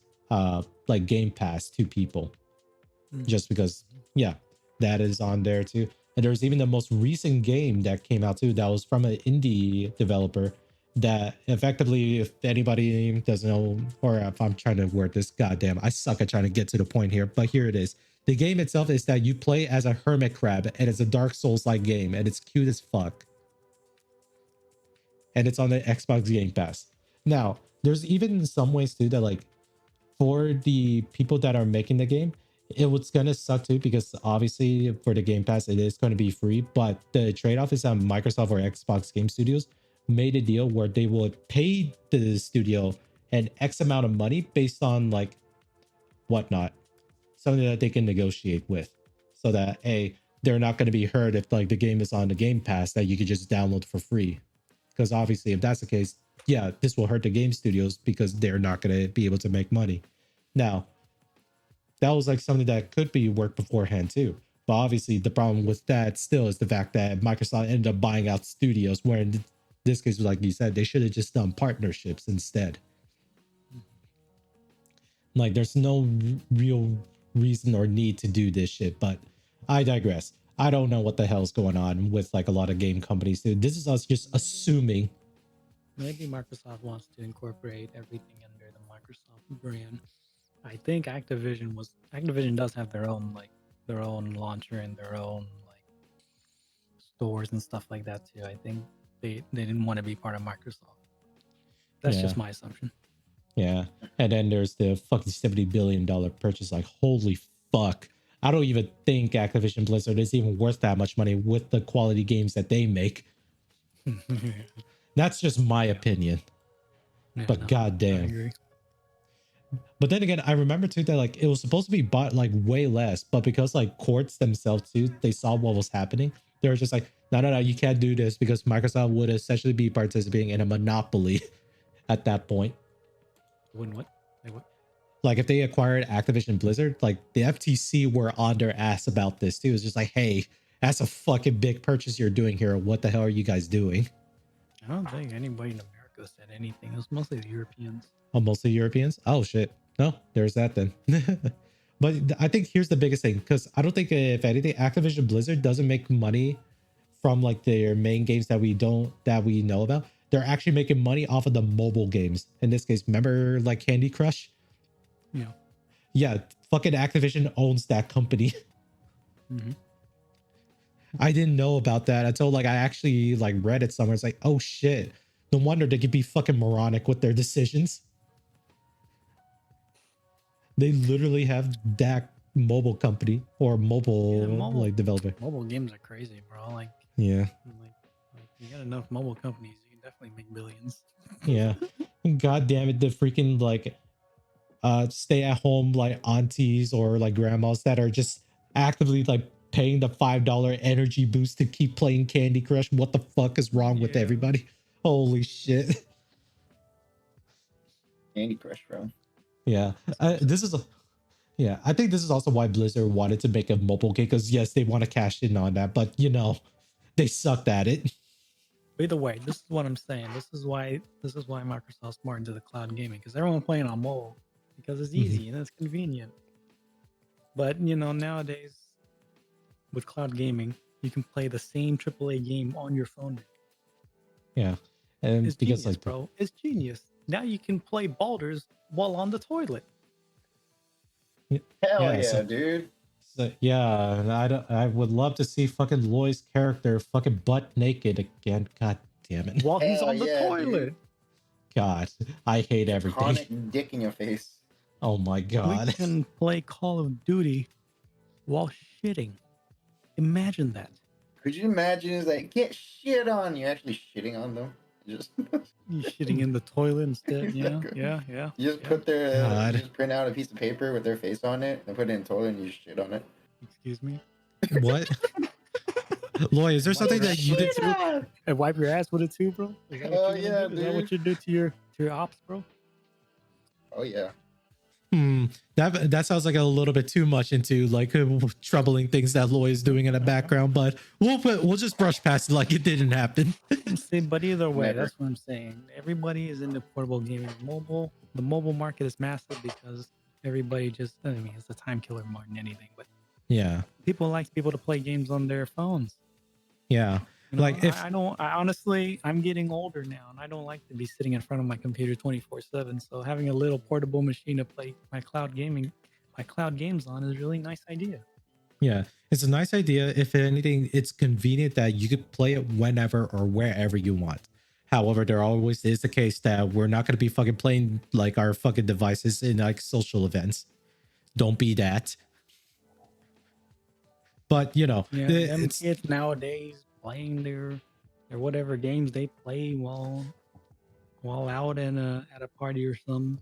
like Game Pass to people. Just because, yeah, that is on there too. And there's even the most recent game that came out too that was from an indie developer that effectively, if anybody doesn't know, or if I'm trying to word this, goddamn, I suck at trying to get to the point here, but here it is. The game itself is that you play as a hermit crab, and it's a Dark Souls-like game, and it's cute as fuck. And it's on the Xbox Game Pass. Now, there's even some ways too that like for the people that are making the game, it was gonna suck too because obviously for the Game Pass it is going to be free, but the trade-off is that Microsoft or Xbox Game Studios made a deal where they would pay the studio an X amount of money based on like whatnot, something that they can negotiate with, so that they're not going to be hurt if like the game is on the Game Pass that you could just download for free. Because obviously, if that's the case, yeah, this will hurt the game studios because they're not going to be able to make money. Now, that was like something that could be worked beforehand too. But obviously, the problem with that still is the fact that Microsoft ended up buying out studios, where in this case, like you said, they should have just done partnerships instead. Like, there's no real reason or need to do this shit, but I digress. I don't know what the hell's going on with like a lot of game companies. This is us just assuming. Maybe Microsoft wants to incorporate everything under the Microsoft brand. I think Activision does have their own launcher and their own like stores and stuff like that too. I think they didn't want to be part of Microsoft. That's just my assumption. Yeah. And then there's the fucking $70 billion purchase. Like, holy fuck. I don't even think Activision Blizzard is even worth that much money with the quality games that they make. That's just my opinion. Yeah, but no, goddamn. I agree. But then again, I remember too that like it was supposed to be bought like way less, but because like courts themselves too, they saw what was happening. They were just like, no, you can't do this because Microsoft would essentially be participating in a monopoly at that point. When what? Like what? Like if they acquired Activision Blizzard, like the FTC were on their ass about this too. It's just like, hey, that's a fucking big purchase you're doing here. What the hell are you guys doing? I don't think anybody in America said anything. It was mostly the Europeans. Oh, mostly Europeans? Oh shit. No, there's that then. But I think here's the biggest thing, because I don't think if anything, Activision Blizzard doesn't make money from like their main games that we know about. They're actually making money off of the mobile games. In this case, remember like Candy Crush? Yeah. Yeah, fucking Activision owns that company. Mm-hmm. I didn't know about that until like I actually like read it somewhere. It's like, oh shit. No wonder they could be fucking moronic with their decisions. They literally have that mobile company or mobile like developer. Mobile games are crazy, bro. Like yeah. Like you got enough mobile companies, you can definitely make billions. Yeah. God damn it, the freaking like stay at home like aunties or like grandmas that are just actively like paying the $5 energy boost to keep playing Candy Crush. What the fuck is wrong with everybody? Holy shit. Candy Crush, bro. Yeah. I think this is also why Blizzard wanted to make a mobile game, because yes, they want to cash in on that, but you know, they sucked at it. Either way, this is what I'm saying. This is why Microsoft's more into the cloud gaming, because everyone playing on mobile, because it's Mhm. easy and it's convenient. But nowadays with cloud gaming, you can play the same AAA game on your phone. Yeah, and It's because genius, like bro. It's genius. Now you can play Baldur's while on the toilet. Hell yeah, yeah, dude. yeah, and I would love to see fucking Loy's character fucking butt naked again. God damn it. While he's Hell on the yeah, dude. toilet. God, I hate everything. Draconic dick in your face. Oh my We god. can play Call of Duty while shitting. Imagine that. Could you imagine? It's like, get shit on. You're actually shitting on them. Just You shitting in the toilet instead. Yeah, Exactly. yeah. you just yeah. put their God. you just print out a piece of paper with their face on it and put it in the toilet and you shit on it. Excuse me. What? Loy, is there something that you did? Shit on! And wipe your ass with it too, bro. Is that Hell what you're gonna yeah, do? Is that what dude. you do to your ops, bro? Oh yeah. That sounds like a little bit too much into like troubling things that Loy is doing in the background, but we'll just brush past it like it didn't happen. See, but either way, Never. that's what I'm saying. Everybody is into portable gaming. Mobile, the mobile market is massive because everybody it's a time killer more than anything. But Yeah, people like to play games on their phones. yeah. Like if I'm getting older now and I don't like to be sitting in front of my computer 24/7. So having a little portable machine to play my cloud games on is a really nice idea. Yeah, it's a nice idea. If anything, it's convenient that you could play it whenever or wherever you want. However, there always is the case that we're not going to be fucking playing like our fucking devices in like social events. Don't be that. But Yeah, them it's kids nowadays playing their whatever games they play while out at a party or something.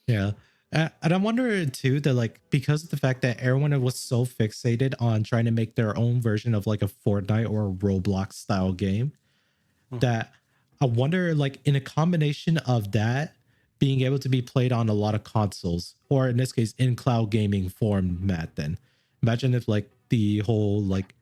yeah. And I'm wondering too that like because of the fact that everyone was so fixated on trying to make their own version of like a Fortnite or a Roblox style game, that I wonder like in a combination of that being able to be played on a lot of consoles, or in this case in cloud gaming format, then imagine if like the whole like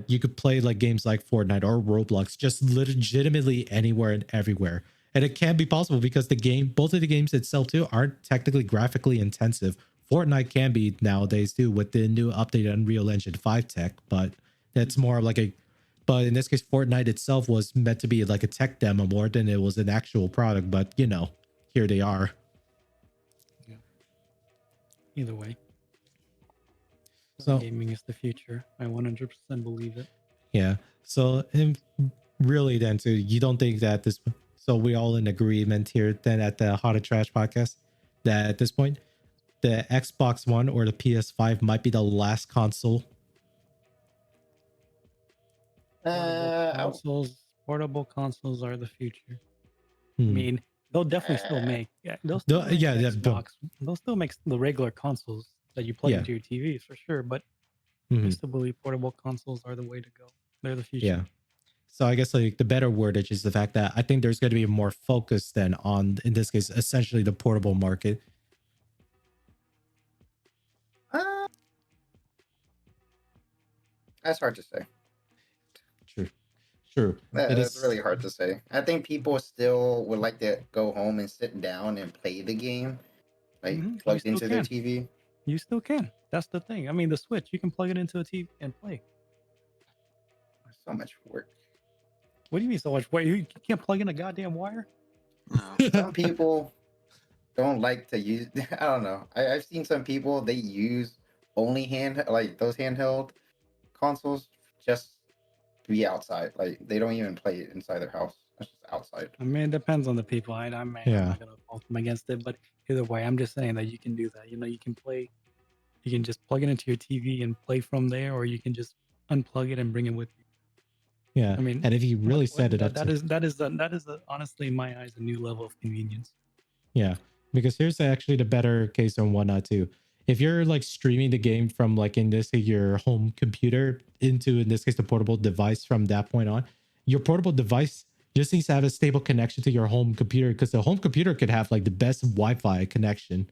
you could play like games like Fortnite or Roblox just legitimately anywhere and everywhere. And it can be possible because both of the games itself too aren't technically graphically intensive. Fortnite can be nowadays too with the new updated Unreal Engine 5 tech, but that's more like but in this case, Fortnite itself was meant to be like a tech demo more than it was an actual product. But here they are. Yeah. Either way, So gaming is the future. I 100% believe it. yeah. So and really then too, you don't think that this so we all in agreement here then at the Hot and Trash podcast that at this point the Xbox One or the PS5 might be the last console. Portable consoles are the future. I Hmm. mean, they'll definitely still make Xbox. They'll still make the regular consoles that you plug Yeah. into your TV for sure. But I still believe portable consoles are the way to go. They're the future. Yeah. So I guess like the better wordage is the fact that I think there's going to be more focus then on, in this case, essentially the portable market. That's hard to say. True. That's really hard to say. I think people still would like to go home and sit down and play the game, like plugged into their TV. You still can. That's the thing. I mean, the Switch, you can plug it into a TV and play. So much work. What do you mean so much? Wait, you can't plug in a goddamn wire? No. Some people don't like to use. I don't know. I've seen some people they use only those handheld consoles just to be outside. Like they don't even play it inside their house. It's just outside. I mean, it depends on the people. I'm not gonna fault them against it, but either way, I'm just saying that you can do that. You can play. You can just plug it into your TV and play from there, or you can just unplug it and bring it with you. Yeah. I mean, and if you really set it up, that is honestly in my eyes a new level of convenience. Yeah, because here's actually the better case on whatnot too. If you're like streaming the game from like in this case your home computer into in this case the portable device from that point on, your portable device just needs to have a stable connection to your home computer because the home computer could have like the best Wi-Fi connection.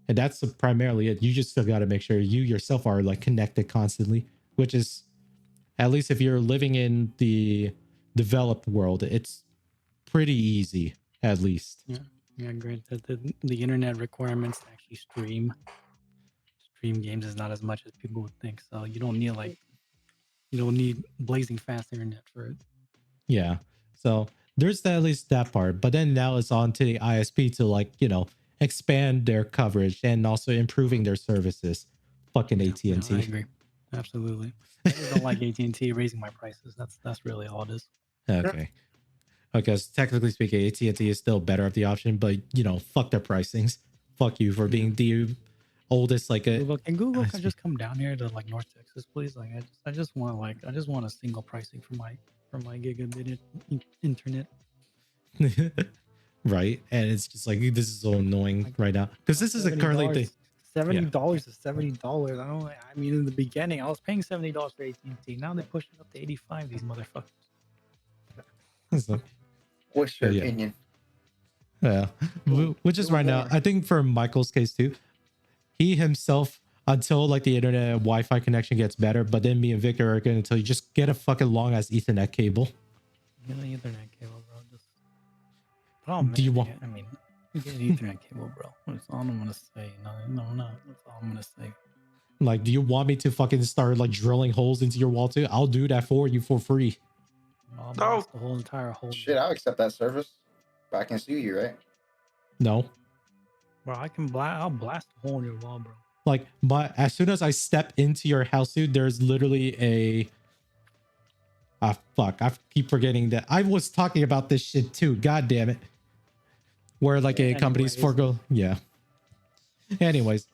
And that's primarily it. You just still got to make sure you yourself are like connected constantly, which is at least if you're living in the developed world, it's pretty easy at least. Yeah. Yeah, granted, the internet requirements to actually stream games is not as much as people would think. So you don't need blazing fast internet for it. Yeah. So there's at least that part. But then now it's on to the ISP to like, expand their coverage and also improving their services. Fucking Yeah, yeah, I AT&T. agree. Absolutely. I just don't like AT&T raising my prices. That's really all it is. Okay. Because technically speaking, AT&T is still better of the option, but fuck their pricings. Fuck you for Yeah. being the oldest Google can ISP. just come down here to like North Texas, please? Like I just want a single pricing for my gigabit internet. Right? And it's just like this is so annoying Like right now. Because this is a currently the $70 yeah. is $70. I mean, in the beginning, I was paying $70 for AT&T. Now they're pushing up to 85. These motherfuckers. It's like, What's your but yeah. opinion? Yeah. Which is Do right now, more. I think for Michael's case too, he himself, until like the internet and Wi-Fi connection gets better, but then me and Victor are going to tell you just get a fucking long ass Ethernet cable. Get an Ethernet cable, bro. Just put on Do you want? I mean, get an Ethernet cable, bro. That's all I'm gonna say. No. That's all I'm gonna say. Like, do you want me to fucking start like drilling holes into your wall too? I'll do that for you for free. I'll No. blast the whole entire hole. Shit, I'll accept that service. But I can sue you, right? No. Bro, I'll blast a hole in your wall, bro. Like, but as soon as I step into your house, dude, there's literally a fuck. I keep forgetting that I was talking about this shit too. God damn it. Where like a company's Anyways. forego. Yeah. Anyways.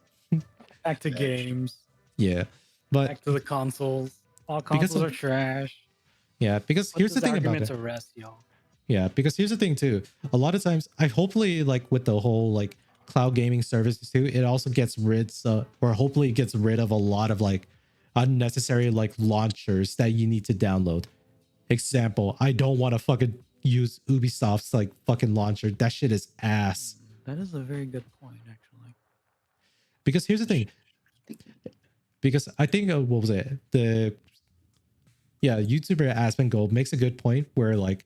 Back to games. Yeah. But Back to the consoles. All Because consoles of- are trash. yeah, because here's the thing about argument it. to rest, y'all. Yeah, because here's the thing too. A lot of times, I hopefully like with the whole like cloud gaming services too, it also gets rid or hopefully it gets rid of a lot of like unnecessary like launchers that you need to download. Example, I don't want to fucking use Ubisoft's like fucking launcher. That shit is ass. That is a very good point, actually. Because here's the thing. Because I think what was it? YouTuber Aspen Gold makes a good point where like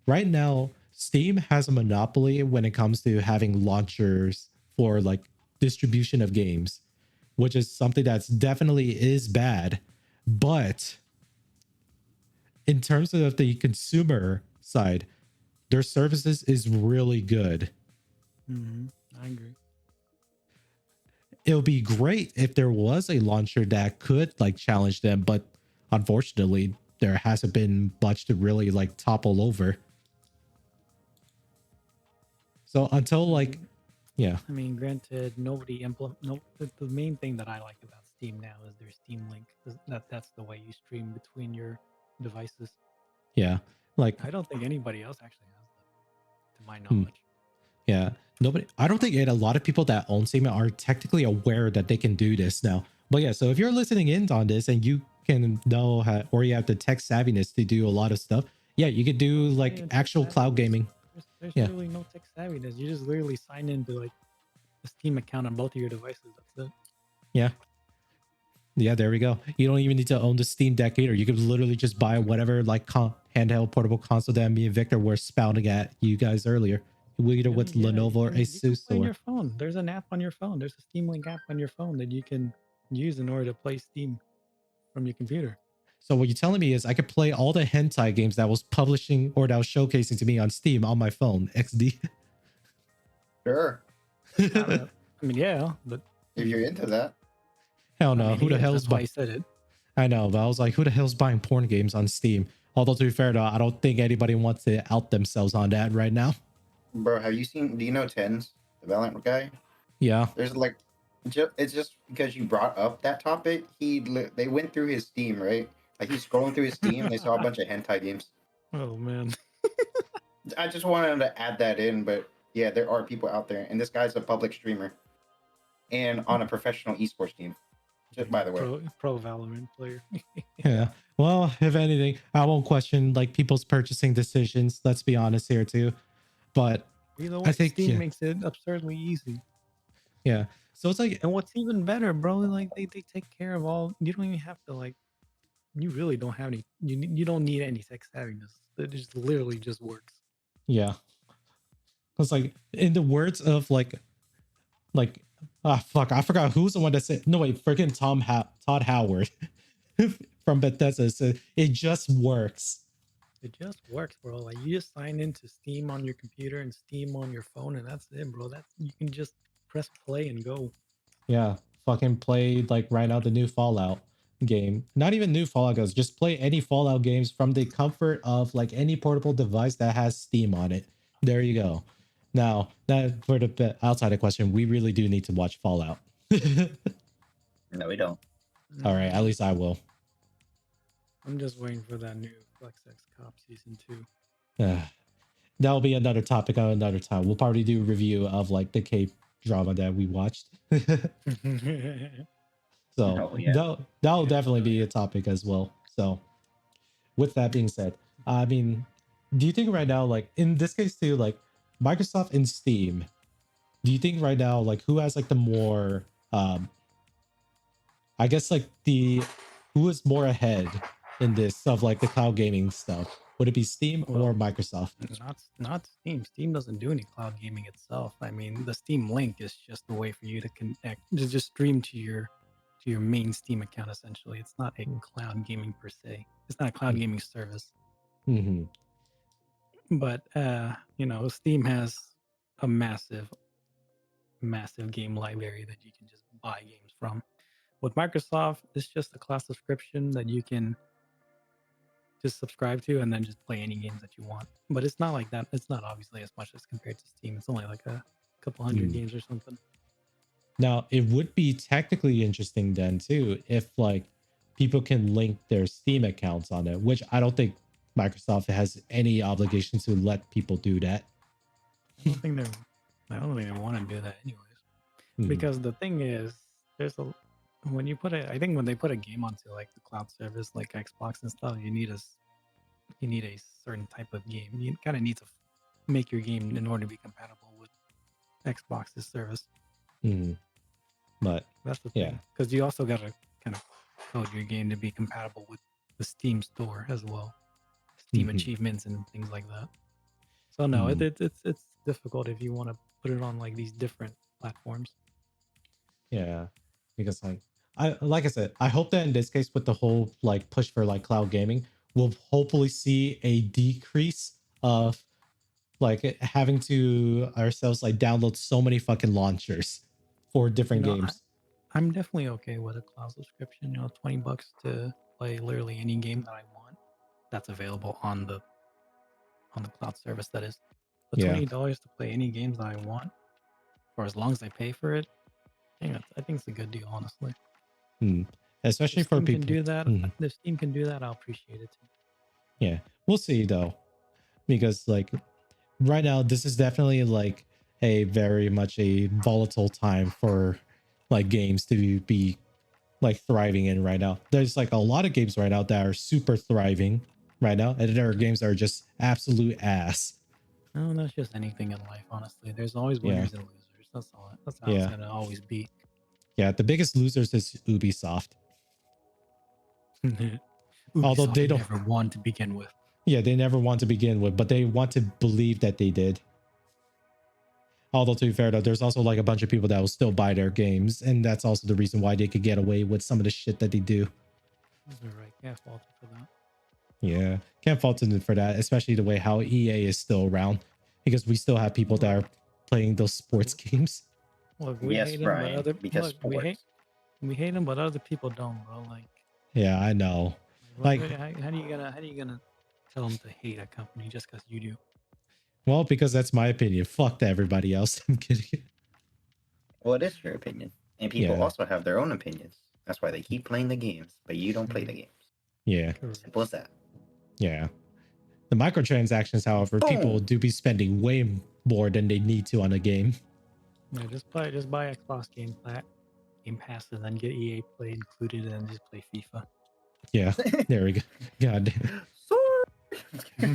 right now Steam has a monopoly when it comes to having launchers for like distribution of games, which is something that's definitely is bad. But in terms of the consumer side, their services is really good. I agree. It would be great if there was a launcher that could like challenge them, but unfortunately, there hasn't been much to really like topple over. So until like, yeah, I mean, granted, nobody implement. No, the main thing that I like about Steam now is their Steam Link. That's the way you stream between your devices. yeah, like, I don't think anybody else actually has that, to my knowledge. yeah, nobody. I don't think a lot of people that own Steam are technically aware that they can do this now. But yeah, so if you're listening in on this and you can know how, or you have the tech savviness to do a lot of stuff, yeah, you could do like actual cloud gaming. There's Yeah. really no tech savviness. You just literally sign into like a Steam account on both of your devices. That's it. Yeah. Yeah, there we go. You don't even need to own the Steam Deck either. You could literally just buy whatever like handheld portable console that me and Victor were spouting at you guys earlier. Either with Lenovo or you can Asus play on or your phone. There's an app on your phone. There's a Steam Link app on your phone that you can use in order to play Steam from your computer. So what you're telling me is I could play all the hentai games that was publishing or that was showcasing to me on Steam on my phone, XD. Sure. I mean, yeah, but If you're into that. Hell no. I mean, Who the hell's that's why buying? I said it. I know, but I was like, who the hell's buying porn games on Steam? Although to be fair though, I don't think anybody wants to out themselves on that right now. Bro, do you know Tens, the Valorant guy? Yeah. There's like, it's just because you brought up that topic. They went through his Steam, right? Like he's scrolling through his Steam, they saw a bunch of hentai games. Oh man. I just wanted to add that in, but yeah, there are people out there, and this guy's a public streamer and on a professional esports team. Just by the way, Pro Valorant player. Yeah. Well, if anything, I won't question like people's purchasing decisions. Let's be honest here too. But Either way, I think Steam makes it absurdly easy. yeah. So it's like, And what's even better, bro, like they take care of all. You don't even have to like. You really don't have any. You don't need any tech savviness. It just literally just works. yeah. It's like in the words of like ah fuck, I forgot who's the one that said no wait, freaking Todd Howard from Bethesda said it just works. It just works, bro. Like you just sign into Steam on your computer and Steam on your phone, and that's it, bro. That's you can just press play and go. Yeah, fucking play like right now the new Fallout game. Not even new Fallout goes, just play any Fallout games from the comfort of like any portable device that has Steam on it. There you go. Now, that for the outside of question, we really do need to watch Fallout. No, we don't. All right, at least I will. I'm just waiting for that new Flex X Cop season 2. That'll be another topic on another time. We'll probably do a review of like the K drama that we watched. So Oh, yeah. that'll definitely be a topic as well. So with that being said, I mean, do you think right now, like in this case too, like Microsoft and Steam, do you think right now, like who has like the more, I guess like the, who is more ahead in this of like the cloud gaming stuff? Would it be Steam or Well, Microsoft? not Steam. Steam doesn't do any cloud gaming itself. I mean, the Steam Link is just a way for you to connect, to just stream to your main Steam account. Essentially, it's not a cloud gaming per se. It's not a cloud gaming service. Mm-hmm. But you know, Steam has a massive game library that you can just buy games from. With Microsoft, it's just a cloud subscription that you can just subscribe to and then just play any games that you want. But it's not like that. It's not obviously as much as compared to Steam. It's only like a couple hundred games or something. Now, it would be technically interesting then too if like people can link their Steam accounts on it, which I don't think Microsoft has any obligation to let people do that. I don't think they want to do that anyways. Because the thing is, there's a when you put it, I think when they put a game onto like the cloud service, like Xbox and stuff, you need a certain type of game. You kind of need to make your game in order to be compatible with Xbox's service. But That's the yeah, thing, because you also got to kind of code your game to be compatible with the Steam store as well, Steam achievements and things like that. So no, it's difficult if you want to put it on like these different platforms. yeah, because like I said, I hope that in this case with the whole like push for like cloud gaming, we'll hopefully see a decrease of like having to ourselves like download so many fucking launchers for different You know, games. I'm definitely okay with a cloud subscription. You know, $20 to play literally any game that I want that's available on the cloud service. That is, but Yeah. $20 to play any games that I want for as long as I pay for it. I think it's a good deal, honestly. Especially If for Steam people. can do that. If Steam can do that, I'll appreciate it too. Yeah, we'll see though, because like right now, this is definitely like a very much a volatile time for like games to be like thriving in right now. There's like a lot of games right now that are super thriving right now, and there are games that are just absolute ass. No, that's just anything in life, honestly. There's always Yeah. winners and losers. That's all. That's how it's Yeah. gonna always be. Yeah, the biggest losers is Ubisoft. Although Ubisoft they don't, never won to begin with. yeah, they never want to begin with, but they want to believe that they did. Although to be fair though, there's also like a bunch of people that will still buy their games, and that's also the reason why they could get away with some of the shit that they do. You're right. Can't fault it for that. Yeah, can't fault them for that, especially the way how EA is still around, because we still have people that are playing those sports games. Look, we Yes, hate them, but Brian, other because look, sports. we hate them, but other people don't, bro. Like, Yeah, I know. Like, how are you gonna tell them to hate a company just because you do? well, because that's my opinion. Fuck everybody else. I'm kidding. Well, it is your opinion. And people Yeah. also have their own opinions. That's why they keep playing the games, but you don't play the games. Yeah. Simple as that. Yeah. The microtransactions, however, people Boom. do be spending way more than they need to on a game. Yeah, just buy Xbox Game Pass, and then get EA Play included, and just play FIFA. Yeah, there we go. God damn.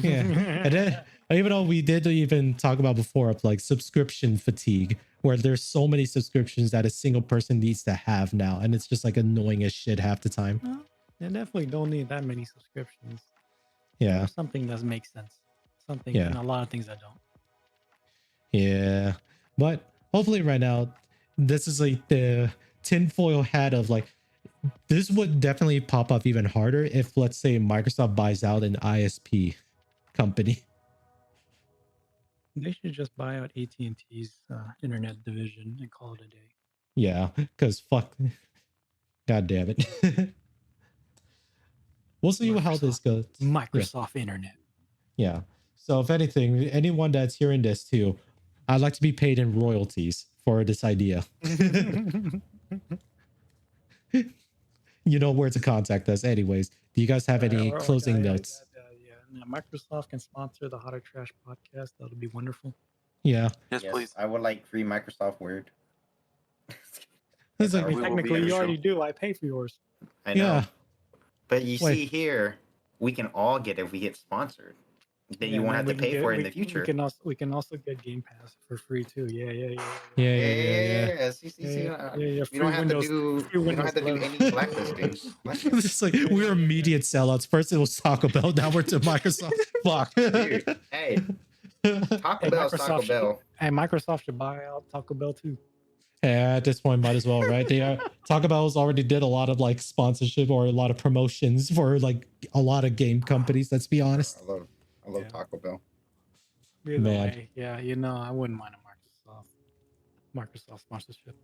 Yeah. And then, even though we did even talk about before of like subscription fatigue, where there's so many subscriptions that a single person needs to have now, and it's just like annoying as shit half the time. Well, you definitely don't need that many subscriptions. Yeah. There's something that makes sense. Something, Yeah. and a lot of things that don't. Yeah, but hopefully right now, this is like the tinfoil hat of like this would definitely pop up even harder if, let's say, Microsoft buys out an ISP company. They should just buy out AT&T's internet division and call it a day. Yeah, because fuck, god damn it. We'll see how this goes. Yeah. Microsoft Internet. Yeah. So if anything, anyone that's hearing this too, I'd like to be paid in royalties for this idea. You know where to contact us. Anyways, do you guys have any closing notes? Yeah, Microsoft can sponsor the Hotter Trash podcast. That'll be wonderful. Yeah. Yes, please. I would like free Microsoft Word. It's like, I mean, We will be technically, you official. already do. I pay for yours. I know. yeah. But you Wait. see here, we can all get it if we get sponsored. Then Yeah, you and won't then have to we can pay get- for it in we- the future. We can also get Game Pass for free too. Yeah. Yeah. See. Yeah. We don't have Windows, to free do. We don't Windows have to do 11. any blacklist games. It's like we're immediate sellouts. First it was Taco Bell, now we're to Microsoft. Fuck. Dude, hey, Taco Bell, Taco Bell. And Microsoft should buy out Taco Bell too. Yeah, at this point, might as well, right? They are Taco Bell's already did a lot of like sponsorship or a lot of promotions for like a lot of game companies. Let's be honest. I love Yeah. Taco Bell. Either Man. way, yeah, I wouldn't mind a Microsoft sponsorship.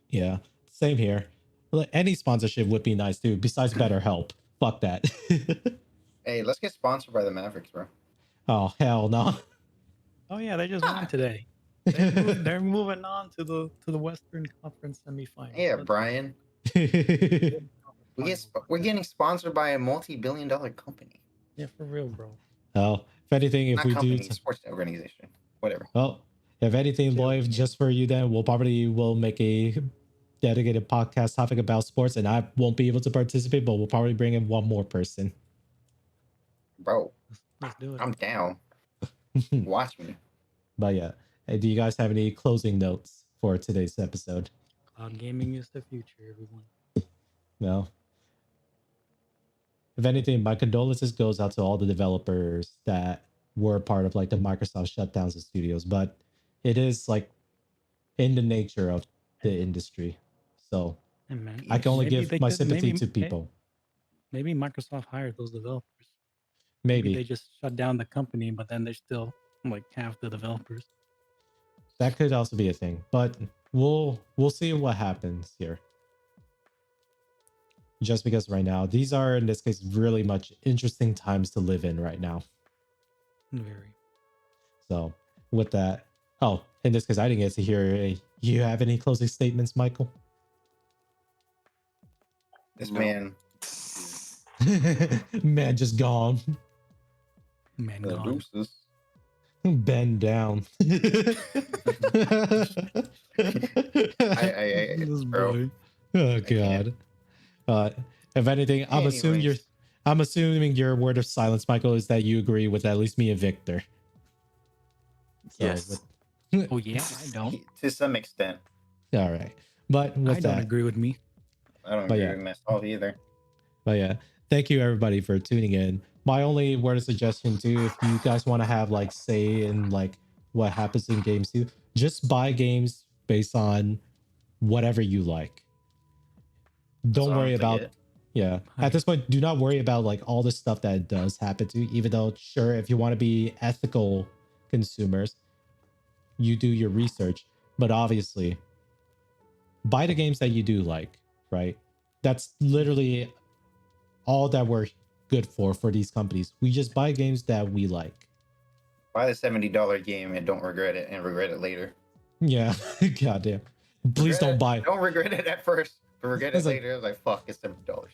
Yeah, same here. Like, any sponsorship would be nice too. Besides BetterHelp, fuck that. Hey, let's get sponsored by the Mavericks, bro. Oh hell no. Oh yeah, they just won today. They're moving on to the Western Conference semifinals. Yeah, Let's Brian. We're getting sponsored by a multi-billion-dollar company. Yeah, for real, bro. Oh, if anything, if Not we company, do, sports organization, whatever. well, if anything, Lloyd, just for you, then we'll probably will make a dedicated podcast topic about sports, and I won't be able to participate, but we'll probably bring in one more person. Bro, Let's do it. I'm down. Watch me. But yeah, hey, do you guys have any closing notes for today's episode? Cloud gaming is the future, everyone. No. If anything, my condolences goes out to all the developers that were part of like the Microsoft shutdowns of studios, but it is like in the nature of the industry. So Hey, man, I can only maybe give they my just- sympathy maybe- to people. Maybe Microsoft hired those developers. Maybe they just shut down the company, but then they're still like half the developers. that could also be a thing, but we'll see what happens here. Just because right now, these are in this case really much interesting times to live in right now. Very. So with that, oh, in this case, I didn't get to hear. You have any closing statements, Michael? This No. man, Man, just gone. Man, gone. deuces. Bend down. This bro. boy. Oh god. If anything, I'm assuming your word of silence, Michael, is that you agree with at least me and Victor. So, Yes. Oh yeah, I don't. To some extent. all right. But I with don't that, agree with me. I don't But agree yeah. with myself either. but yeah, thank you everybody for tuning in. My only word of suggestion too, if you guys want to have like say in like what happens in games too, just buy games based on whatever you like. Don't worry about yeah. At this point, do not worry about like all the stuff that does happen to you, even though sure, if you want to be ethical consumers, you do your research, but obviously buy the games that you do like, right? That's literally all that we're good for these companies. We just buy games that we like. Buy the $70 game and don't regret it and regret it later. Yeah. Goddamn. Please don't buy. Don't regret it at first, but regret it It's like- later. It's like, fuck, it's $70.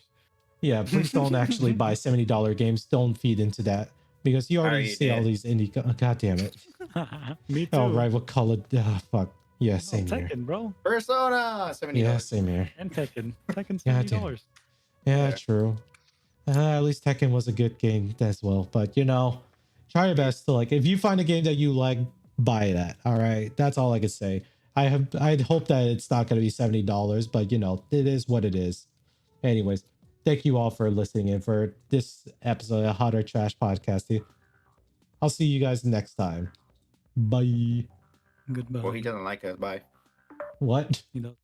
Yeah, please don't actually buy $70 games. Don't feed into that because you already already see all did. these indie. God damn it. Me too. Oh, right. What color? Fuck. Yeah, same here. Tekken, bro. Persona, $70. Yeah, same here. And Tekken. Tekken's Yeah, $70. Yeah, Yeah. true. At least Tekken was a good game as well. But you know, try your best to like. If you find a game that you like, buy that. All right, that's all I could say. I'd hope that it's not going to be $70, but you know, it is what it is. Anyways, thank you all for listening in for this episode of Hotter Trash Podcast. I'll see you guys next time. Bye. Goodbye. Well, he doesn't like us. Bye. What? He does.